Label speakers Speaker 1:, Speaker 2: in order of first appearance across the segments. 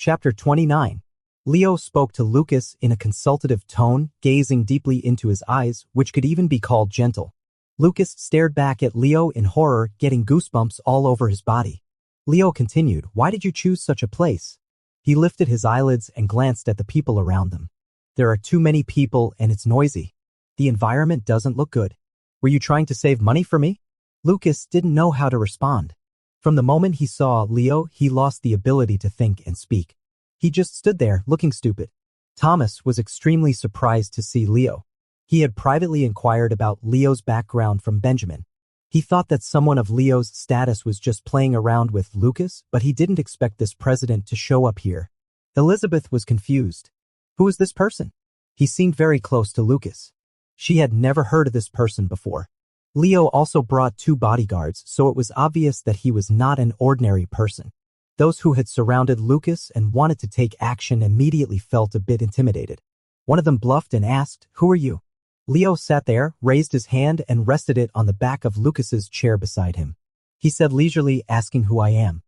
Speaker 1: Chapter 29. Leo spoke to Lucas in a consultative tone, gazing deeply into his eyes, which could even be called gentle. Lucas stared back at Leo in horror, getting goosebumps all over his body. Leo continued, "Why did you choose such a place?" He lifted his eyelids and glanced at the people around them. "There are too many people and it's noisy. The environment doesn't look good. Were you trying to save money for me?" Lucas didn't know how to respond. From the moment he saw Leo, he lost the ability to think and speak. He just stood there, looking stupid. Thomas was extremely surprised to see Leo. He had privately inquired about Leo's background from Benjamin. He thought that someone of Leo's status was just playing around with Lucas, but he didn't expect this president to show up here. Elizabeth was confused. Who is this person? He seemed very close to Lucas. She had never heard of this person before. Leo also brought 2 bodyguards, so it was obvious that he was not an ordinary person. Those who had surrounded Lucas and wanted to take action immediately felt a bit intimidated. One of them bluffed and asked, "Who are you?" Leo sat there, raised his hand and rested it on the back of Lucas's chair beside him. He said leisurely, asking who I am.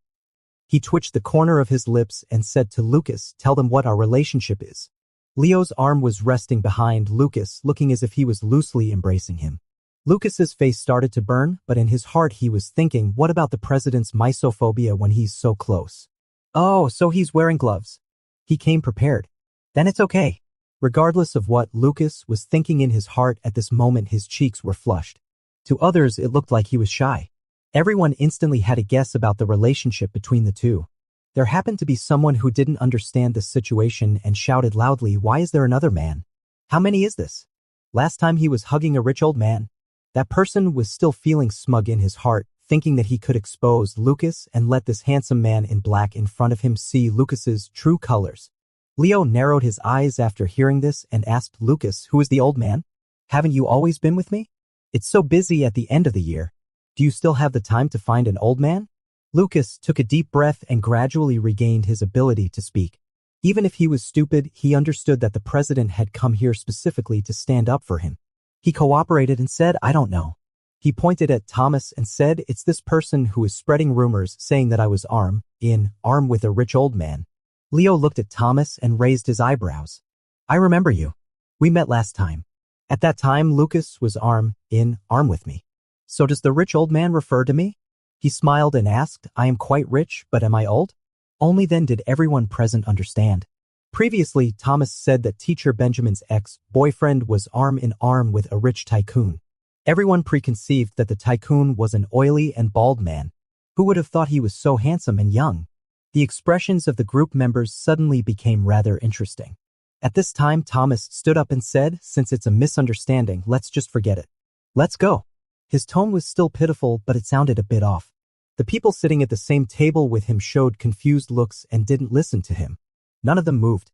Speaker 1: He twitched the corner of his lips and said to Lucas, "Tell them what our relationship is." Leo's arm was resting behind Lucas, looking as if he was loosely embracing him. Lucas's face started to burn, but in his heart he was thinking, what about the president's misophobia when he's so close? Oh, so he's wearing gloves. He came prepared. Then it's okay. Regardless of what Lucas was thinking in his heart at this moment, his cheeks were flushed. To others, it looked like he was shy. Everyone instantly had a guess about the relationship between the two. There happened to be someone who didn't understand the situation and shouted loudly, "Why is there another man? How many is this? Last time he was hugging a rich old man." That person was still feeling smug in his heart, thinking that he could expose Lucas and let this handsome man in black in front of him see Lucas's true colors. Leo narrowed his eyes after hearing this and asked Lucas, "Who is the old man? Haven't you always been with me? It's so busy at the end of the year. Do you still have the time to find an old man?" Lucas took a deep breath and gradually regained his ability to speak. Even if he was stupid, he understood that the president had come here specifically to stand up for him. He cooperated and said, "I don't know." He pointed at Thomas and said, "It's this person who is spreading rumors saying that I was arm with a rich old man." Leo looked at Thomas and raised his eyebrows. "I remember you. We met last time. At that time, Lucas was arm with me. So does the rich old man refer to me?" He smiled and asked, "I am quite rich, but am I old?" Only then did everyone present understand. Previously, Thomas said that teacher Benjamin's ex-boyfriend was arm in arm with a rich tycoon. Everyone preconceived that the tycoon was an oily and bald man. Who would have thought he was so handsome and young? The expressions of the group members suddenly became rather interesting. At this time, Thomas stood up and said, "Since it's a misunderstanding, let's just forget it. Let's go." His tone was still pitiful, but it sounded a bit off. The people sitting at the same table with him showed confused looks and didn't listen to him. None of them moved.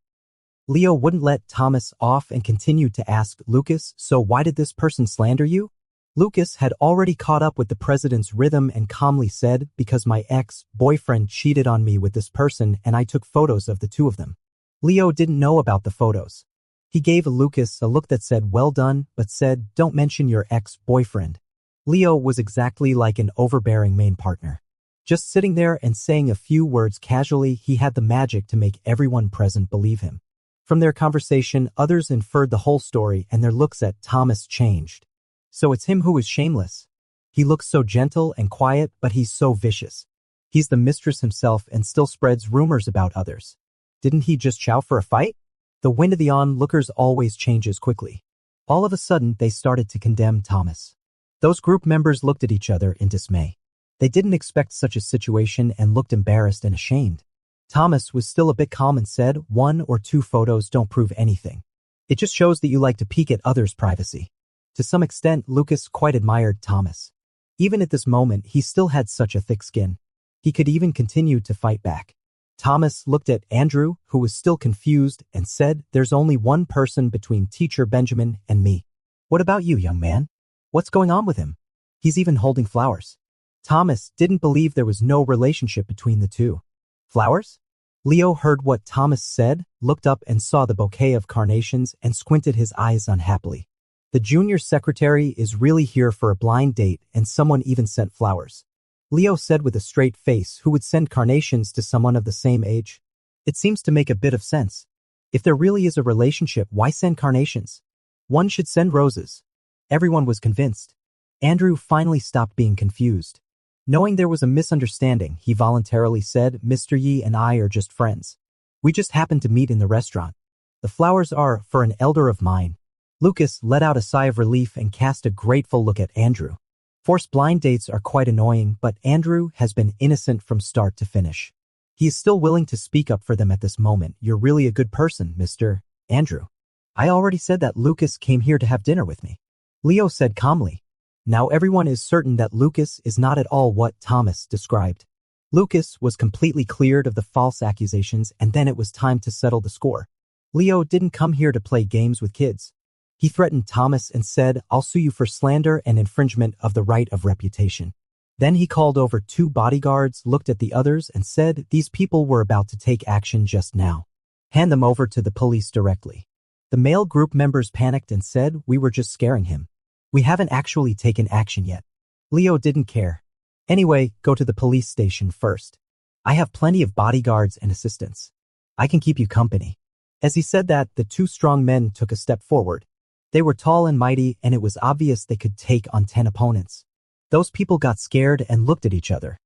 Speaker 1: Leo wouldn't let Thomas off and continued to ask Lucas, "So why did this person slander you?" Lucas had already caught up with the president's rhythm and calmly said, "Because my ex-boyfriend cheated on me with this person and I took photos of the 2 of them." Leo didn't know about the photos. He gave Lucas a look that said, "Well done," but said, "Don't mention your ex-boyfriend." Leo was exactly like an overbearing main partner. Just sitting there and saying a few words casually, he had the magic to make everyone present believe him. From their conversation, others inferred the whole story and their looks at Thomas changed. So it's him who is shameless. He looks so gentle and quiet, but he's so vicious. He's the mistress himself and still spreads rumors about others. Didn't he just shout for a fight? The wind of the onlookers always changes quickly. All of a sudden, they started to condemn Thomas. Those group members looked at each other in dismay. They didn't expect such a situation and looked embarrassed and ashamed. Thomas was still a bit calm and said, 1 or 2 photos don't prove anything. It just shows that you like to peek at others' privacy." To some extent, Lucas quite admired Thomas. Even at this moment, he still had such a thick skin. He could even continue to fight back. Thomas looked at Andrew, who was still confused, and said, "There's only one person between teacher Benjamin and me. What about you, young man? What's going on with him? He's even holding flowers." Thomas didn't believe there was no relationship between the 2. Flowers? Leo heard what Thomas said, looked up and saw the bouquet of carnations and squinted his eyes unhappily. The junior secretary is really here for a blind date and someone even sent flowers. Leo said with a straight face, who would send carnations to someone of the same age? It seems to make a bit of sense. If there really is a relationship, why send carnations? One should send roses. Everyone was convinced. Andrew finally stopped being confused. Knowing there was a misunderstanding, he voluntarily said, Mr. Yi and I are just friends. We just happened to meet in the restaurant. The flowers are for an elder of mine. Lucas let out a sigh of relief and cast a grateful look at Andrew. Forced blind dates are quite annoying, but Andrew has been innocent from start to finish. He is still willing to speak up for them at this moment. You're really a good person, Mr. Andrew. I already said that Lucas came here to have dinner with me. Leo said calmly. Now everyone is certain that Lucas is not at all what Thomas described. Lucas was completely cleared of the false accusations, and then it was time to settle the score. Leo didn't come here to play games with kids. He threatened Thomas and said, I'll sue you for slander and infringement of the right of reputation. Then he called over 2 bodyguards, looked at the others, and said these people were about to take action just now. Hand them over to the police directly. The male group members panicked and said, we were just scaring him. We haven't actually taken action yet. Leo didn't care. Anyway, go to the police station first. I have plenty of bodyguards and assistants. I can keep you company. As he said that, the 2 strong men took a step forward. They were tall and mighty, and it was obvious they could take on 10 opponents. Those people got scared and looked at each other.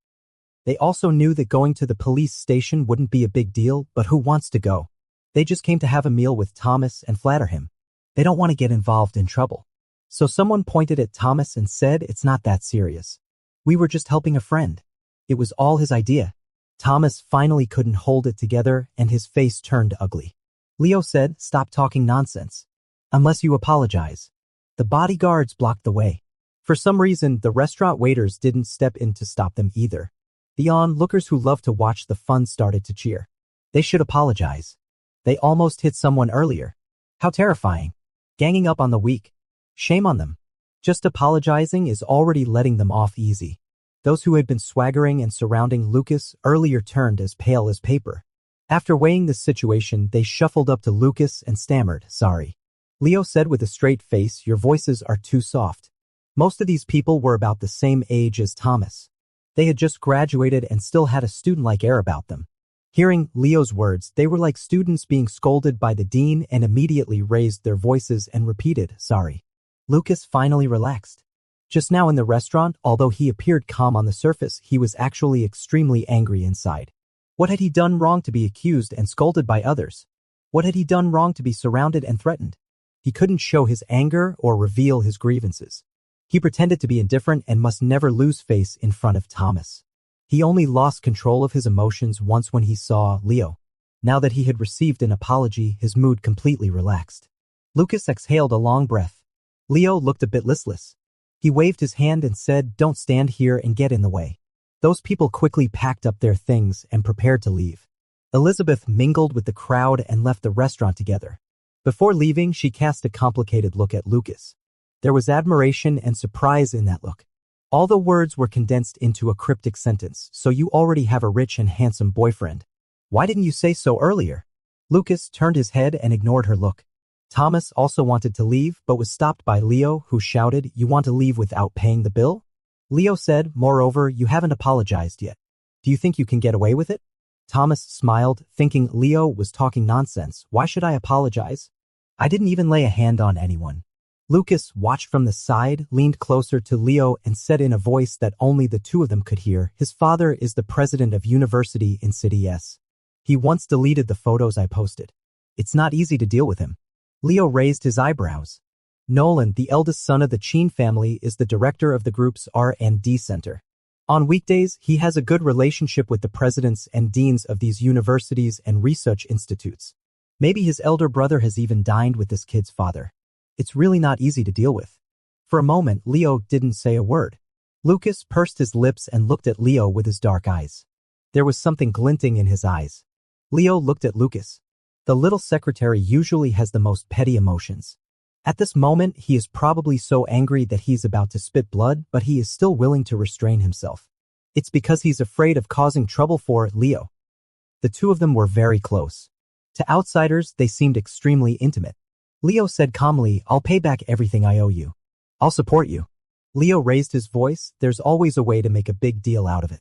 Speaker 1: They also knew that going to the police station wouldn't be a big deal, but who wants to go? They just came to have a meal with Thomas and flatter him. They don't want to get involved in trouble. So someone pointed at Thomas and said, it's not that serious. We were just helping a friend. It was all his idea. Thomas finally couldn't hold it together and his face turned ugly. Leo said, stop talking nonsense. Unless you apologize. The bodyguards blocked the way. For some reason, the restaurant waiters didn't step in to stop them either. The onlookers who loved to watch the fun started to cheer. They should apologize. They almost hit someone earlier. How terrifying. Ganging up on the weak. Shame on them. Just apologizing is already letting them off easy. Those who had been swaggering and surrounding Lucas earlier turned as pale as paper. After weighing the situation, they shuffled up to Lucas and stammered, sorry. Leo said with a straight face, your voices are too soft. Most of these people were about the same age as Thomas. They had just graduated and still had a student-like air about them. Hearing Leo's words, they were like students being scolded by the dean and immediately raised their voices and repeated, sorry. Lucas finally relaxed. Just now in the restaurant, although he appeared calm on the surface, he was actually extremely angry inside. What had he done wrong to be accused and scolded by others? What had he done wrong to be surrounded and threatened? He couldn't show his anger or reveal his grievances. He pretended to be indifferent and must never lose face in front of Thomas. He only lost control of his emotions once when he saw Leo. Now that he had received an apology, his mood completely relaxed. Lucas exhaled a long breath. Leo looked a bit listless. He waved his hand and said, don't stand here and get in the way. Those people quickly packed up their things and prepared to leave. Elizabeth mingled with the crowd and left the restaurant together. Before leaving, she cast a complicated look at Lucas. There was admiration and surprise in that look. All the words were condensed into a cryptic sentence, so you already have a rich and handsome boyfriend. Why didn't you say so earlier? Lucas turned his head and ignored her look. Thomas also wanted to leave, but was stopped by Leo, who shouted, you want to leave without paying the bill? Leo said, moreover, you haven't apologized yet. Do you think you can get away with it? Thomas smiled, thinking Leo was talking nonsense. Why should I apologize? I didn't even lay a hand on anyone. Lucas watched from the side, leaned closer to Leo and said in a voice that only the 2 of them could hear, his father is the president of university in City S. He once deleted the photos I posted. It's not easy to deal with him. Leo raised his eyebrows. Nolan, the eldest son of the Chin family, is the director of the group's R&D center. On weekdays, he has a good relationship with the presidents and deans of these universities and research institutes. Maybe his elder brother has even dined with this kid's father. It's really not easy to deal with. For a moment, Leo didn't say a word. Lucas pursed his lips and looked at Leo with his dark eyes. There was something glinting in his eyes. Leo looked at Lucas. The little secretary usually has the most petty emotions. At this moment, he is probably so angry that he's about to spit blood, but he is still willing to restrain himself. It's because he's afraid of causing trouble for Leo. The 2 of them were very close. To outsiders, they seemed extremely intimate. Leo said calmly, I'll pay back everything I owe you. I'll support you. Leo raised his voice, there's always a way to make a big deal out of it.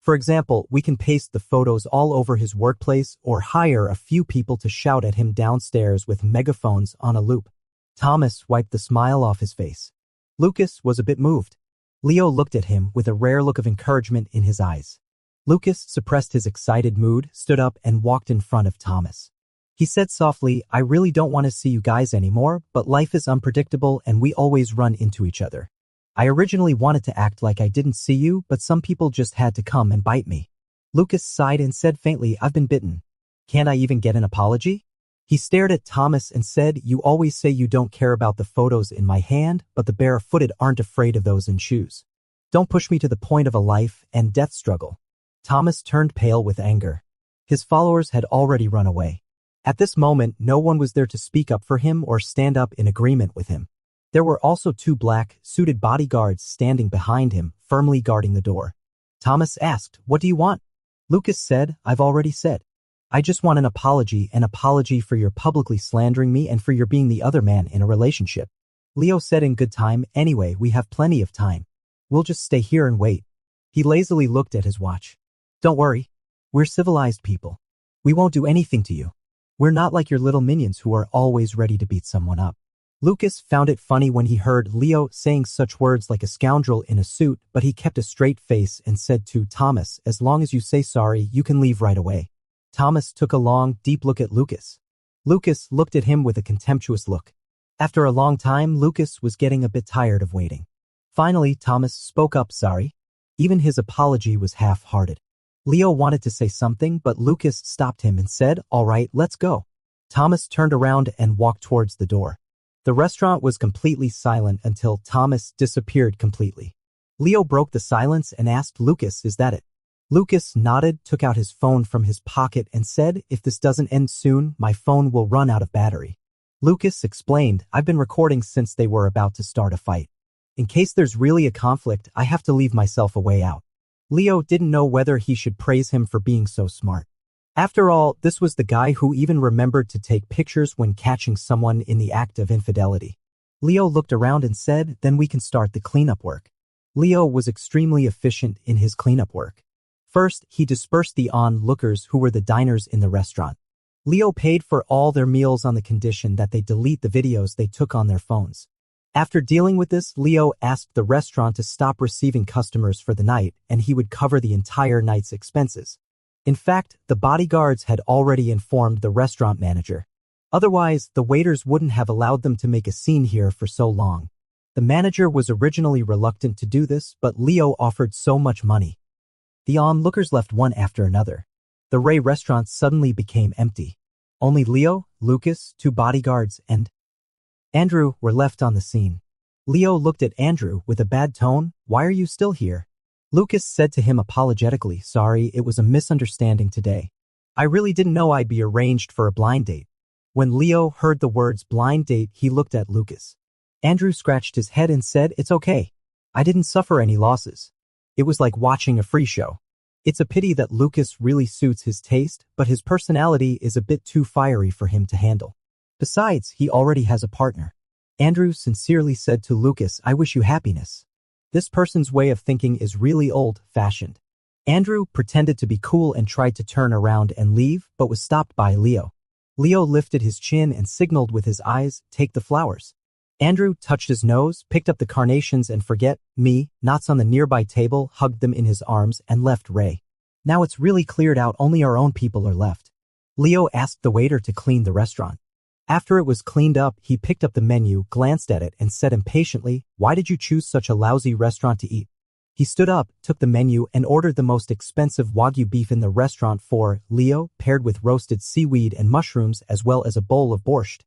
Speaker 1: For example, we can paste the photos all over his workplace or hire a few people to shout at him downstairs with megaphones on a loop. Thomas wiped the smile off his face. Lucas was a bit moved. Leo looked at him with a rare look of encouragement in his eyes. Lucas suppressed his excited mood, stood up, and walked in front of Thomas. He said softly, "I really don't want to see you guys anymore, but life is unpredictable and we always run into each other. I originally wanted to act like I didn't see you, but some people just had to come and bite me." Lucas sighed and said faintly, "I've been bitten. Can't I even get an apology?" He stared at Thomas and said, "You always say you don't care about the photos in my hand, but the barefooted aren't afraid of those in shoes. Don't push me to the point of a life and death struggle." Thomas turned pale with anger. His followers had already run away. At this moment, no one was there to speak up for him or stand up in agreement with him. There were also 2 black-suited bodyguards standing behind him, firmly guarding the door. Thomas asked, "What do you want?" Lucas said, "I've already said. I just want an apology for your publicly slandering me and for your being the other man in a relationship." Leo said in good time, "Anyway, we have plenty of time. We'll just stay here and wait." He lazily looked at his watch. "Don't worry. We're civilized people. We won't do anything to you. We're not like your little minions who are always ready to beat someone up." Lucas found it funny when he heard Leo saying such words like a scoundrel in a suit, but he kept a straight face and said to Thomas, "As long as you say sorry, you can leave right away." Thomas took a long, deep look at Lucas. Lucas looked at him with a contemptuous look. After a long time, Lucas was getting a bit tired of waiting. Finally, Thomas spoke up, "Sorry." Even his apology was half-hearted. Leo wanted to say something, but Lucas stopped him and said, "All right, let's go." Thomas turned around and walked towards the door. The restaurant was completely silent until Thomas disappeared completely. Leo broke the silence and asked Lucas, "Is that it?" Lucas nodded, took out his phone from his pocket and said, "If this doesn't end soon, my phone will run out of battery." Lucas explained, "I've been recording since they were about to start a fight. In case there's really a conflict, I have to leave myself a way out." Leo didn't know whether he should praise him for being so smart. After all, this was the guy who even remembered to take pictures when catching someone in the act of infidelity. Leo looked around and said, "Then we can start the cleanup work." Leo was extremely efficient in his cleanup work. First, he dispersed the onlookers who were the diners in the restaurant. Leo paid for all their meals on the condition that they delete the videos they took on their phones. After dealing with this, Leo asked the restaurant to stop receiving customers for the night, and he would cover the entire night's expenses. In fact, the bodyguards had already informed the restaurant manager. Otherwise, the waiters wouldn't have allowed them to make a scene here for so long. The manager was originally reluctant to do this, but Leo offered so much money. The onlookers left one after another. The Ray restaurant suddenly became empty. Only Leo, Lucas, 2 bodyguards, and Andrew were left on the scene. Leo looked at Andrew with a bad tone. "Why are you still here?" Lucas said to him apologetically, "Sorry, it was a misunderstanding today. I really didn't know I'd be arranged for a blind date." When Leo heard the words blind date, he looked at Lucas. Andrew scratched his head and said, "It's okay. I didn't suffer any losses. It was like watching a free show." It's a pity that Lucas really suits his taste, but his personality is a bit too fiery for him to handle. Besides, he already has a partner. Andrew sincerely said to Lucas, "I wish you happiness. This person's way of thinking is really old-fashioned." Andrew pretended to be cool and tried to turn around and leave, but was stopped by Leo. Leo lifted his chin and signaled with his eyes, "Take the flowers." Andrew touched his nose, picked up the carnations and forget me knots on the nearby table, hugged them in his arms, and left Ray. Now it's really cleared out, only our own people are left. Leo asked the waiter to clean the restaurant. After it was cleaned up, he picked up the menu, glanced at it, and said impatiently, "Why did you choose such a lousy restaurant to eat?" He stood up, took the menu, and ordered the most expensive Wagyu beef in the restaurant for Leo, paired with roasted seaweed and mushrooms, as well as a bowl of borscht.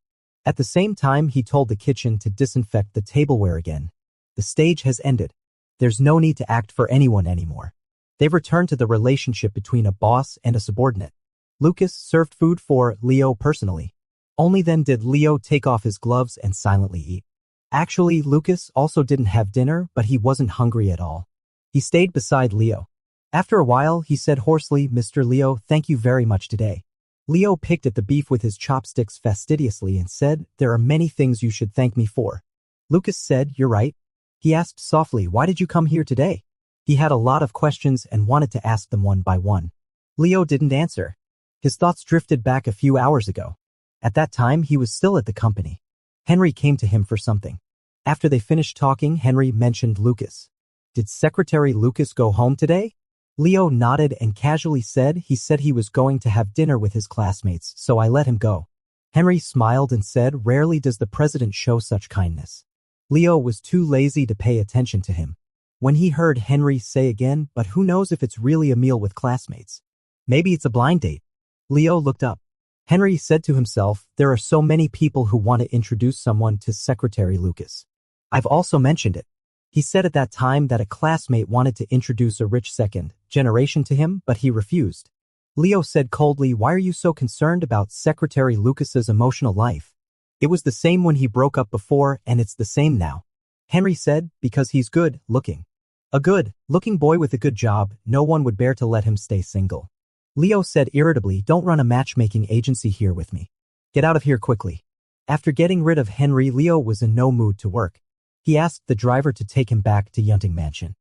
Speaker 1: At the same time, he told the kitchen to disinfect the tableware again. The stage has ended. There's no need to act for anyone anymore. They've returned to the relationship between a boss and a subordinate. Lucas served food for Leo personally. Only then did Leo take off his gloves and silently eat. Actually, Lucas also didn't have dinner, but he wasn't hungry at all. He stayed beside Leo. After a while, he said hoarsely, "Mr. Leo, thank you very much today." Leo picked at the beef with his chopsticks fastidiously and said, "There are many things you should thank me for." Lucas said, "You're right." He asked softly, "Why did you come here today?" He had a lot of questions and wanted to ask them one by one. Leo didn't answer. His thoughts drifted back a few hours ago. At that time, he was still at the company. Henry came to him for something. After they finished talking, Henry mentioned Lucas. Did Secretary Lucas go home today? Leo nodded and casually said he was going to have dinner with his classmates, so I let him go. Henry smiled and said, rarely does the president show such kindness. Leo was too lazy to pay attention to him. When he heard Henry say again, but who knows if it's really a meal with classmates? Maybe it's a blind date. Leo looked up. Henry said to himself, there are so many people who want to introduce someone to Secretary Lucas. I've also mentioned it. He said at that time that a classmate wanted to introduce a rich second generation to him, but he refused. Leo said coldly, why are you so concerned about Secretary Lucas's emotional life? It was the same when he broke up before, and it's the same now. Henry said, because he's good looking. A good-looking boy with a good job, no one would bear to let him stay single. Leo said irritably, don't run a matchmaking agency here with me. Get out of here quickly. After getting rid of Henry, Leo was in no mood to work. He asked the driver to take him back to Yunting Mansion.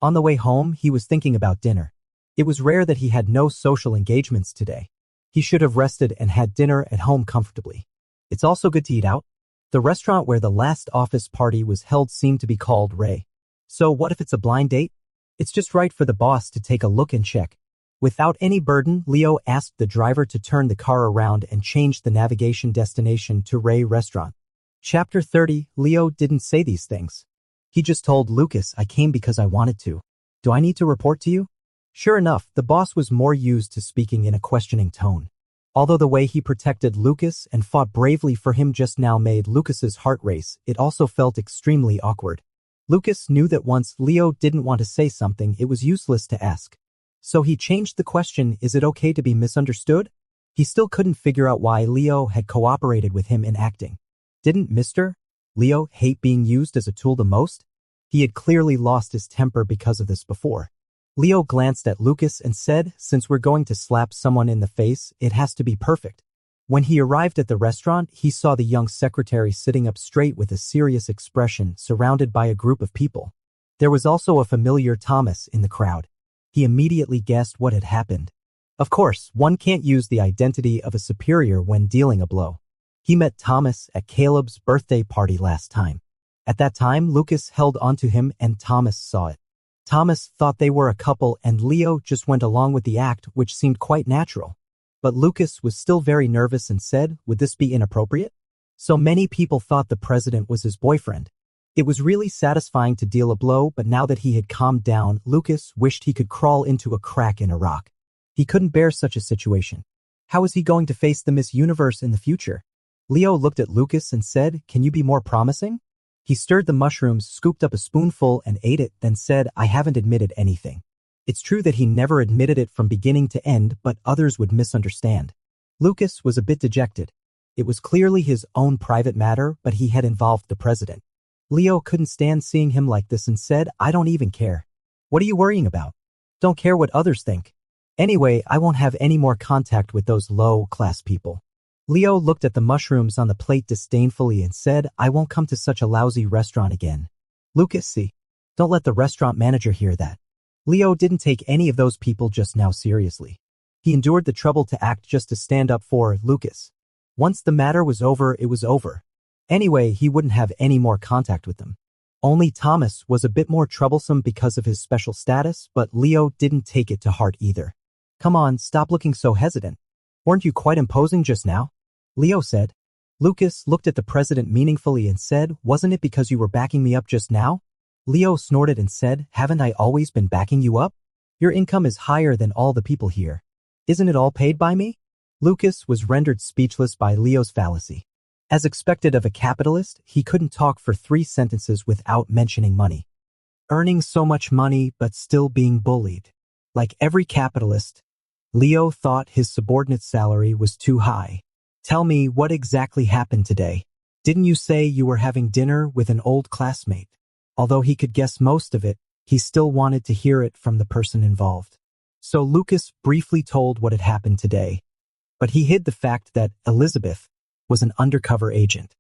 Speaker 1: On the way home, he was thinking about dinner. It was rare that he had no social engagements today. He should have rested and had dinner at home comfortably. It's also good to eat out. The restaurant where the last office party was held seemed to be called Ray. So what if it's a blind date? It's just right for the boss to take a look and check. Without any burden, Leo asked the driver to turn the car around and change the navigation destination to Ray Restaurant. Chapter 30, Leo didn't say these things. He just told Lucas, I came because I wanted to. Do I need to report to you? Sure enough, the boss was more used to speaking in a questioning tone. Although the way he protected Lucas and fought bravely for him just now made Lucas's heart race, it also felt extremely awkward. Lucas knew that once Leo didn't want to say something, it was useless to ask. So he changed the question, is it okay to be misunderstood? He still couldn't figure out why Leo had cooperated with him in acting. Didn't Mr. Leo hate being used as a tool the most? He had clearly lost his temper because of this before. Leo glanced at Lucas and said, since we're going to slap someone in the face, it has to be perfect. When he arrived at the restaurant, he saw the young secretary sitting up straight with a serious expression, surrounded by a group of people. There was also a familiar Thomas in the crowd. He immediately guessed what had happened. Of course, one can't use the identity of a superior when dealing a blow. He met Thomas at Caleb's birthday party last time. At that time, Lucas held onto him and Thomas saw it. Thomas thought they were a couple and Leo just went along with the act, which seemed quite natural. But Lucas was still very nervous and said, would this be inappropriate? So many people thought the president was his boyfriend. It was really satisfying to deal a blow, but now that he had calmed down, Lucas wished he could crawl into a crack in a rock. He couldn't bear such a situation. How was he going to face the Miss Universe in the future? Leo looked at Lucas and said, can you be more promising? He stirred the mushrooms, scooped up a spoonful and ate it, then said, I haven't admitted anything. It's true that he never admitted it from beginning to end, but others would misunderstand. Lucas was a bit dejected. It was clearly his own private matter, but he had involved the president. Leo couldn't stand seeing him like this and said, I don't even care. What are you worrying about? Don't care what others think. Anyway, I won't have any more contact with those low-class people. Leo looked at the mushrooms on the plate disdainfully and said, I won't come to such a lousy restaurant again. Lucas, see? Don't let the restaurant manager hear that. Leo didn't take any of those people just now seriously. He endured the trouble to act just to stand up for Lucas. Once the matter was over, it was over. Anyway, he wouldn't have any more contact with them. Only Thomas was a bit more troublesome because of his special status, but Leo didn't take it to heart either. Come on, stop looking so hesitant. Weren't you quite imposing just now? Leo said. Lucas looked at the president meaningfully and said, wasn't it because you were backing me up just now? Leo snorted and said, haven't I always been backing you up? Your income is higher than all the people here. Isn't it all paid by me? Lucas was rendered speechless by Leo's fallacy. As expected of a capitalist, he couldn't talk for 3 sentences without mentioning money. Earning so much money but still being bullied. Like every capitalist, Leo thought his subordinate's salary was too high. Tell me, what exactly happened today? Didn't you say you were having dinner with an old classmate? Although he could guess most of it, he still wanted to hear it from the person involved. So Lucas briefly told what had happened today. But he hid the fact that Elizabeth was an undercover agent.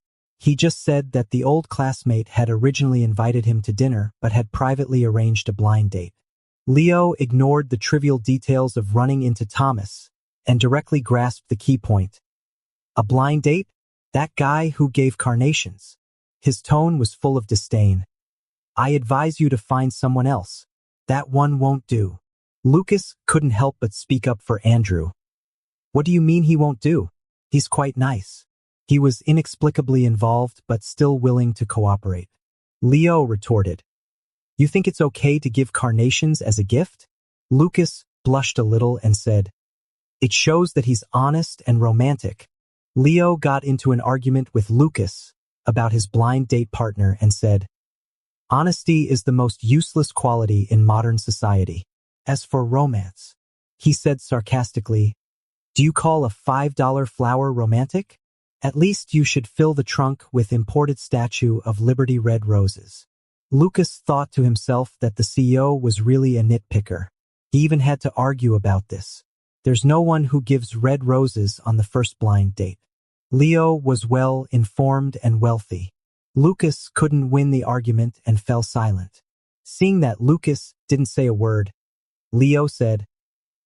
Speaker 1: He just said that the old classmate had originally invited him to dinner but had privately arranged a blind date. Leo ignored the trivial details of running into Thomas and directly grasped the key point. A blind date? That guy who gave carnations. His tone was full of disdain. I advise you to find someone else. That one won't do. Lucas couldn't help but speak up for Andrew. What do you mean he won't do? He's quite nice. He was inexplicably involved but still willing to cooperate. Leo retorted. You think it's okay to give carnations as a gift? Lucas blushed a little and said, It shows that he's honest and romantic. Leo got into an argument with Lucas about his blind date partner and said, Honesty is the most useless quality in modern society. As for romance, he said sarcastically, Do you call a $5 flower romantic? At least you should fill the trunk with imported Statue of Liberty red roses. Lucas thought to himself that the CEO was really a nitpicker. He even had to argue about this. There's no one who gives red roses on the first blind date. Leo was well informed and wealthy. Lucas couldn't win the argument and fell silent. Seeing that Lucas didn't say a word, Leo said,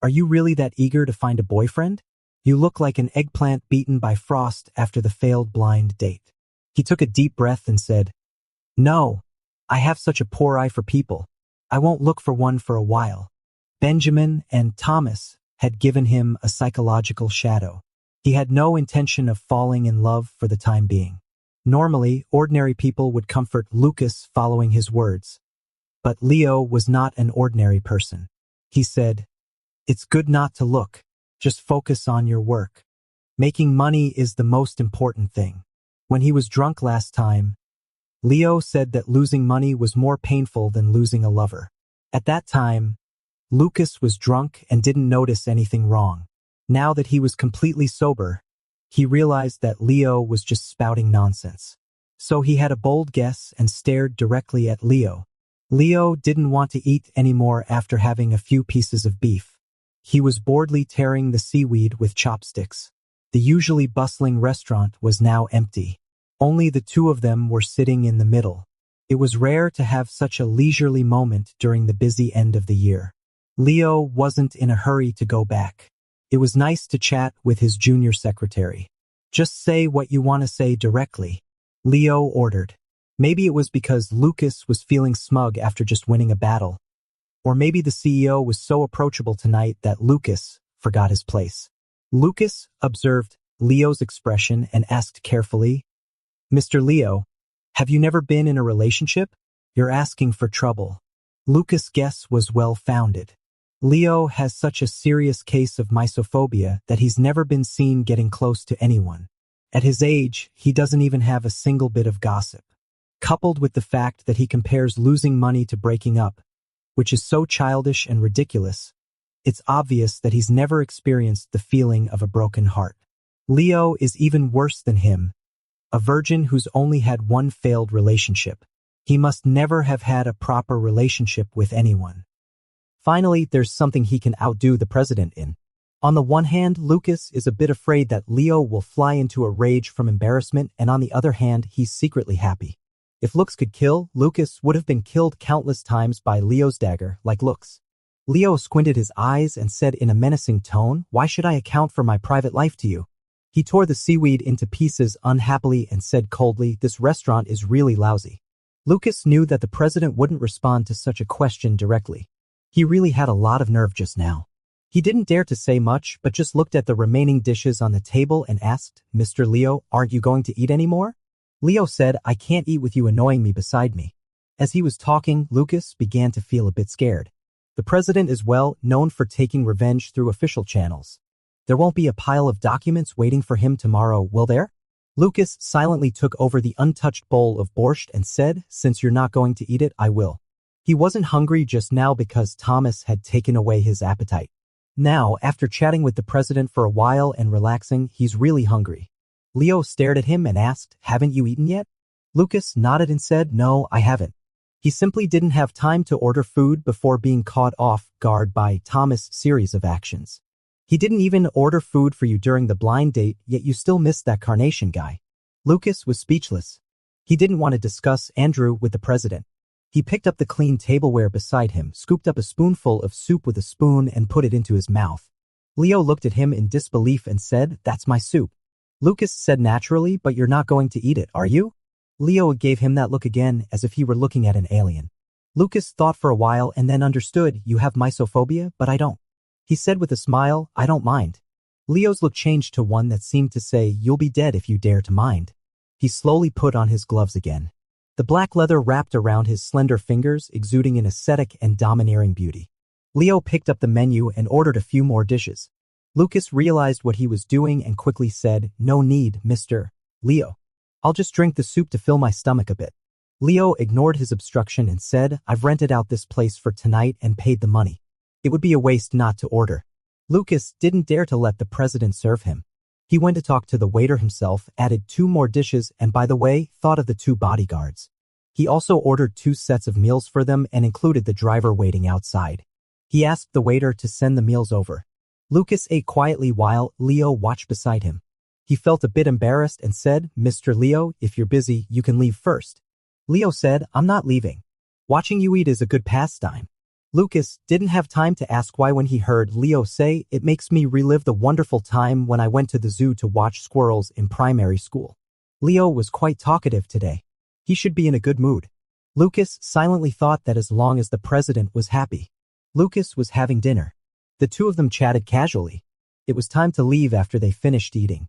Speaker 1: Are you really that eager to find a boyfriend? You look like an eggplant beaten by frost after the failed blind date. He took a deep breath and said, No, I have such a poor eye for people. I won't look for one for a while. Benjamin and Thomas had given him a psychological shadow. He had no intention of falling in love for the time being. Normally, ordinary people would comfort Lucas following his words. But Leo was not an ordinary person. He said, It's good not to look. Just focus on your work. Making money is the most important thing. When he was drunk last time, Leo said that losing money was more painful than losing a lover. At that time, Lucas was drunk and didn't notice anything wrong. Now that he was completely sober, he realized that Leo was just spouting nonsense. So he had a bold guess and stared directly at Leo. Leo didn't want to eat anymore after having a few pieces of beef. He was boredly tearing the seaweed with chopsticks. The usually bustling restaurant was now empty. Only the two of them were sitting in the middle. It was rare to have such a leisurely moment during the busy end of the year. Leo wasn't in a hurry to go back. It was nice to chat with his junior secretary. Just say what you want to say directly, Leo ordered. Maybe it was because Lucas was feeling smug after just winning a battle. Or maybe the CEO was so approachable tonight that Lucas forgot his place. Lucas observed Leo's expression and asked carefully, Mr. Leo, have you never been in a relationship? You're asking for trouble. Lucas' guess was well-founded. Leo has such a serious case of misophobia that he's never been seen getting close to anyone. At his age, he doesn't even have a single bit of gossip. Coupled with the fact that he compares losing money to breaking up, which is so childish and ridiculous, it's obvious that he's never experienced the feeling of a broken heart. Leo is even worse than him, a virgin who's only had one failed relationship. He must never have had a proper relationship with anyone. Finally, there's something he can outdo the president in. On the one hand, Lucas is a bit afraid that Leo will fly into a rage from embarrassment, and on the other hand, he's secretly happy. If looks could kill, Lucas would have been killed countless times by Leo's dagger, like looks. Leo squinted his eyes and said in a menacing tone, Why should I account for my private life to you? He tore the seaweed into pieces unhappily and said coldly, This restaurant is really lousy. Lucas knew that the president wouldn't respond to such a question directly. He really had a lot of nerve just now. He didn't dare to say much, but just looked at the remaining dishes on the table and asked, Mr. Leo, aren't you going to eat anymore? Leo said, I can't eat with you annoying me beside me. As he was talking, Lucas began to feel a bit scared. The president is well known for taking revenge through official channels. There won't be a pile of documents waiting for him tomorrow, will there? Lucas silently took over the untouched bowl of borscht and said, Since you're not going to eat it, I will. He wasn't hungry just now because Thomas had taken away his appetite. Now, after chatting with the president for a while and relaxing, he's really hungry. Leo stared at him and asked, Haven't you eaten yet? Lucas nodded and said, No, I haven't. He simply didn't have time to order food before being caught off guard by Thomas' series of actions. He didn't even order food for you during the blind date, yet you still missed that carnation guy. Lucas was speechless. He didn't want to discuss Andrew with the president. He picked up the clean tableware beside him, scooped up a spoonful of soup with a spoon and put it into his mouth. Leo looked at him in disbelief and said, "That's my soup." Lucas said naturally, "But you're not going to eat it, are you?" Leo gave him that look again, as if he were looking at an alien. Lucas thought for a while and then understood. "You have mysophobia, but I don't." He said with a smile, "I don't mind." Leo's look changed to one that seemed to say, "You'll be dead if you dare to mind." He slowly put on his gloves again. The black leather wrapped around his slender fingers, exuding an ascetic and domineering beauty. Leo picked up the menu and ordered a few more dishes. Lucas realized what he was doing and quickly said, "No need, Mr. Leo. I'll just drink the soup to fill my stomach a bit." Leo ignored his obstruction and said, "I've rented out this place for tonight and paid the money. It would be a waste not to order." Lucas didn't dare to let the president serve him. He went to talk to the waiter himself, added 2 more dishes, and by the way, thought of the 2 bodyguards. He also ordered 2 sets of meals for them and included the driver waiting outside. He asked the waiter to send the meals over. Lucas ate quietly while Leo watched beside him. He felt a bit embarrassed and said, "Mr. Leo, if you're busy, you can leave first." Leo said, "I'm not leaving. Watching you eat is a good pastime." Lucas didn't have time to ask why when he heard Leo say, "It makes me relive the wonderful time when I went to the zoo to watch squirrels in primary school." Leo was quite talkative today. He should be in a good mood. Lucas silently thought that as long as the president was happy. Lucas was having dinner. The 2 of them chatted casually. It was time to leave after they finished eating.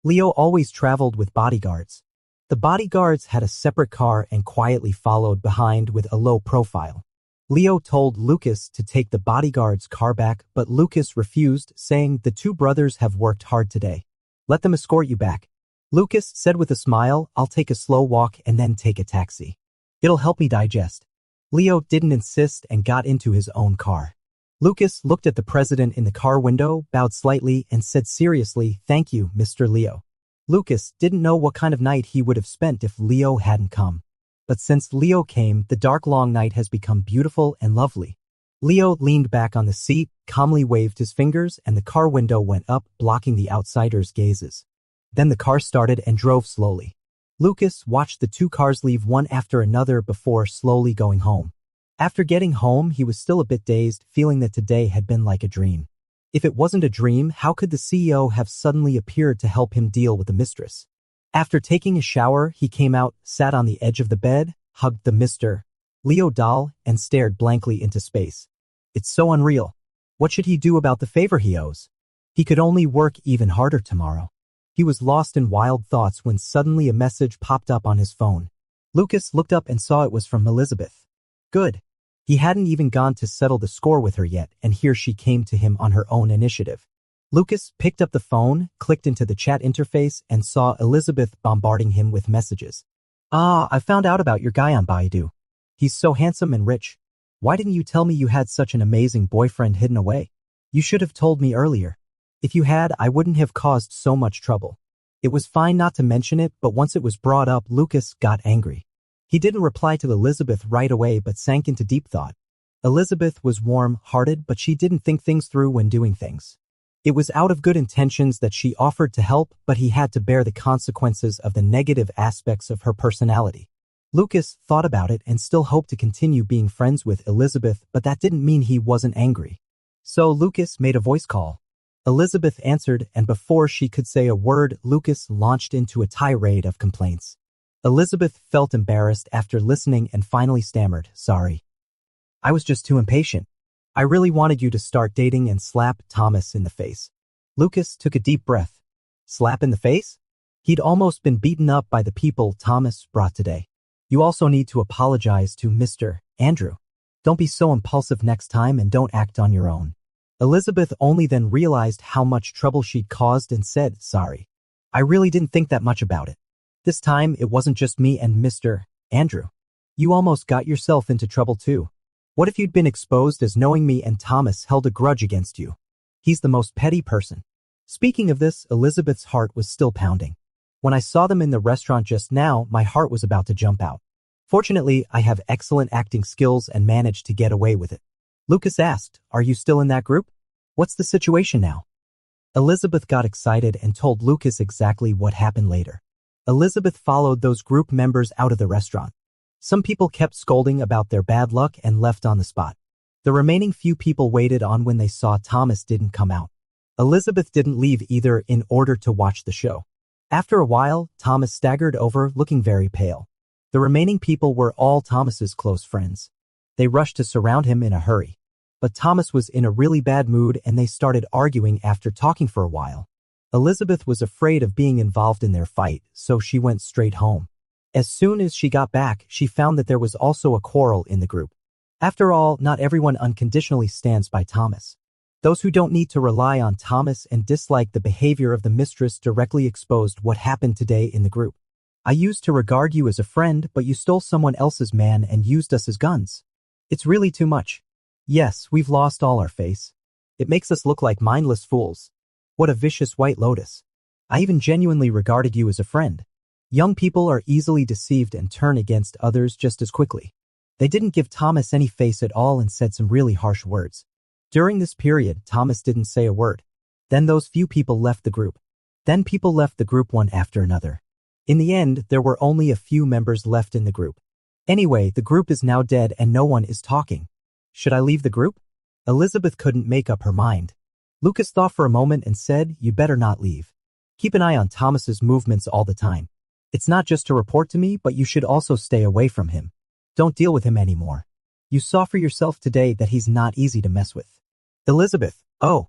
Speaker 1: Leo always traveled with bodyguards. The bodyguards had a separate car and quietly followed behind with a low profile. Leo told Lucas to take the bodyguard's car back, but Lucas refused, saying, "The 2 brothers have worked hard today. Let them escort you back." Lucas said with a smile, "I'll take a slow walk and then take a taxi. It'll help me digest." Leo didn't insist and got into his own car. Lucas looked at the president in the car window, bowed slightly, and said seriously, "Thank you, Mr. Leo." Lucas didn't know what kind of night he would have spent if Leo hadn't come. But since Leo came, the dark long night has become beautiful and lovely. Leo leaned back on the seat, calmly waved his fingers, and the car window went up, blocking the outsiders' gazes. Then the car started and drove slowly. Lucas watched the 2 cars leave one after another before slowly going home. After getting home, he was still a bit dazed, feeling that today had been like a dream. If it wasn't a dream, how could the CEO have suddenly appeared to help him deal with the mistress? After taking a shower, he came out, sat on the edge of the bed, hugged the Mr. Leo doll, and stared blankly into space. It's so unreal. What should he do about the favor he owes? He could only work even harder tomorrow. He was lost in wild thoughts when suddenly a message popped up on his phone. Lucas looked up and saw it was from Elizabeth. Good. He hadn't even gone to settle the score with her yet, and here she came to him on her own initiative. Lucas picked up the phone, clicked into the chat interface, and saw Elizabeth bombarding him with messages. I found out about your guy on Baidu. He's so handsome and rich. Why didn't you tell me you had such an amazing boyfriend hidden away? You should have told me earlier. If you had, I wouldn't have caused so much trouble." It was fine not to mention it, but once it was brought up, Lucas got angry. He didn't reply to Elizabeth right away but sank into deep thought. Elizabeth was warm-hearted, but she didn't think things through when doing things. It was out of good intentions that she offered to help, but he had to bear the consequences of the negative aspects of her personality. Lucas thought about it and still hoped to continue being friends with Elizabeth, but that didn't mean he wasn't angry. So Lucas made a voice call. Elizabeth answered, and before she could say a word, Lucas launched into a tirade of complaints. Elizabeth felt embarrassed after listening and finally stammered, "Sorry. I was just too impatient. I really wanted you to start dating," and slapped Thomas in the face. Lucas took a deep breath. Slap in the face? He'd almost been beaten up by the people Thomas brought today. "You also need to apologize to Mr. Andrew. Don't be so impulsive next time and don't act on your own." Elizabeth only then realized how much trouble she'd caused and said, "Sorry. I really didn't think that much about it. This time it wasn't just me and Mr. Andrew. You almost got yourself into trouble too. What if you'd been exposed as knowing me and Thomas held a grudge against you? He's the most petty person." Speaking of this, Elizabeth's heart was still pounding. "When I saw them in the restaurant just now, my heart was about to jump out. Fortunately, I have excellent acting skills and managed to get away with it." Lucas asked, "Are you still in that group? What's the situation now?" Elizabeth got excited and told Lucas exactly what happened later. Elizabeth followed those group members out of the restaurant. Some people kept scolding about their bad luck and left on the spot. The remaining few people waited on when they saw Thomas didn't come out. Elizabeth didn't leave either in order to watch the show. After a while, Thomas staggered over, looking very pale. The remaining people were all Thomas's close friends. They rushed to surround him in a hurry. But Thomas was in a really bad mood and they started arguing after talking for a while. Elizabeth was afraid of being involved in their fight, so she went straight home. As soon as she got back, she found that there was also a quarrel in the group. After all, not everyone unconditionally stands by Thomas. Those who don't need to rely on Thomas and dislike the behavior of the mistress directly exposed what happened today in the group. I used to regard you as a friend, but you stole someone else's man and used us as guns. It's really too much. Yes, we've lost all our face. It makes us look like mindless fools. What a vicious white lotus. I even genuinely regarded you as a friend. Young people are easily deceived and turn against others just as quickly. They didn't give Thomas any face at all and said some really harsh words. During this period, Thomas didn't say a word. Then those few people left the group. Then people left the group one after another. In the end, there were only a few members left in the group. Anyway, the group is now dead and no one is talking. Should I leave the group? Elizabeth couldn't make up her mind. Lucas thought for a moment and said, "You better not leave. Keep an eye on Thomas's movements all the time. It's not just to report to me, but you should also stay away from him. Don't deal with him anymore. You saw for yourself today that he's not easy to mess with." Elizabeth, "Oh,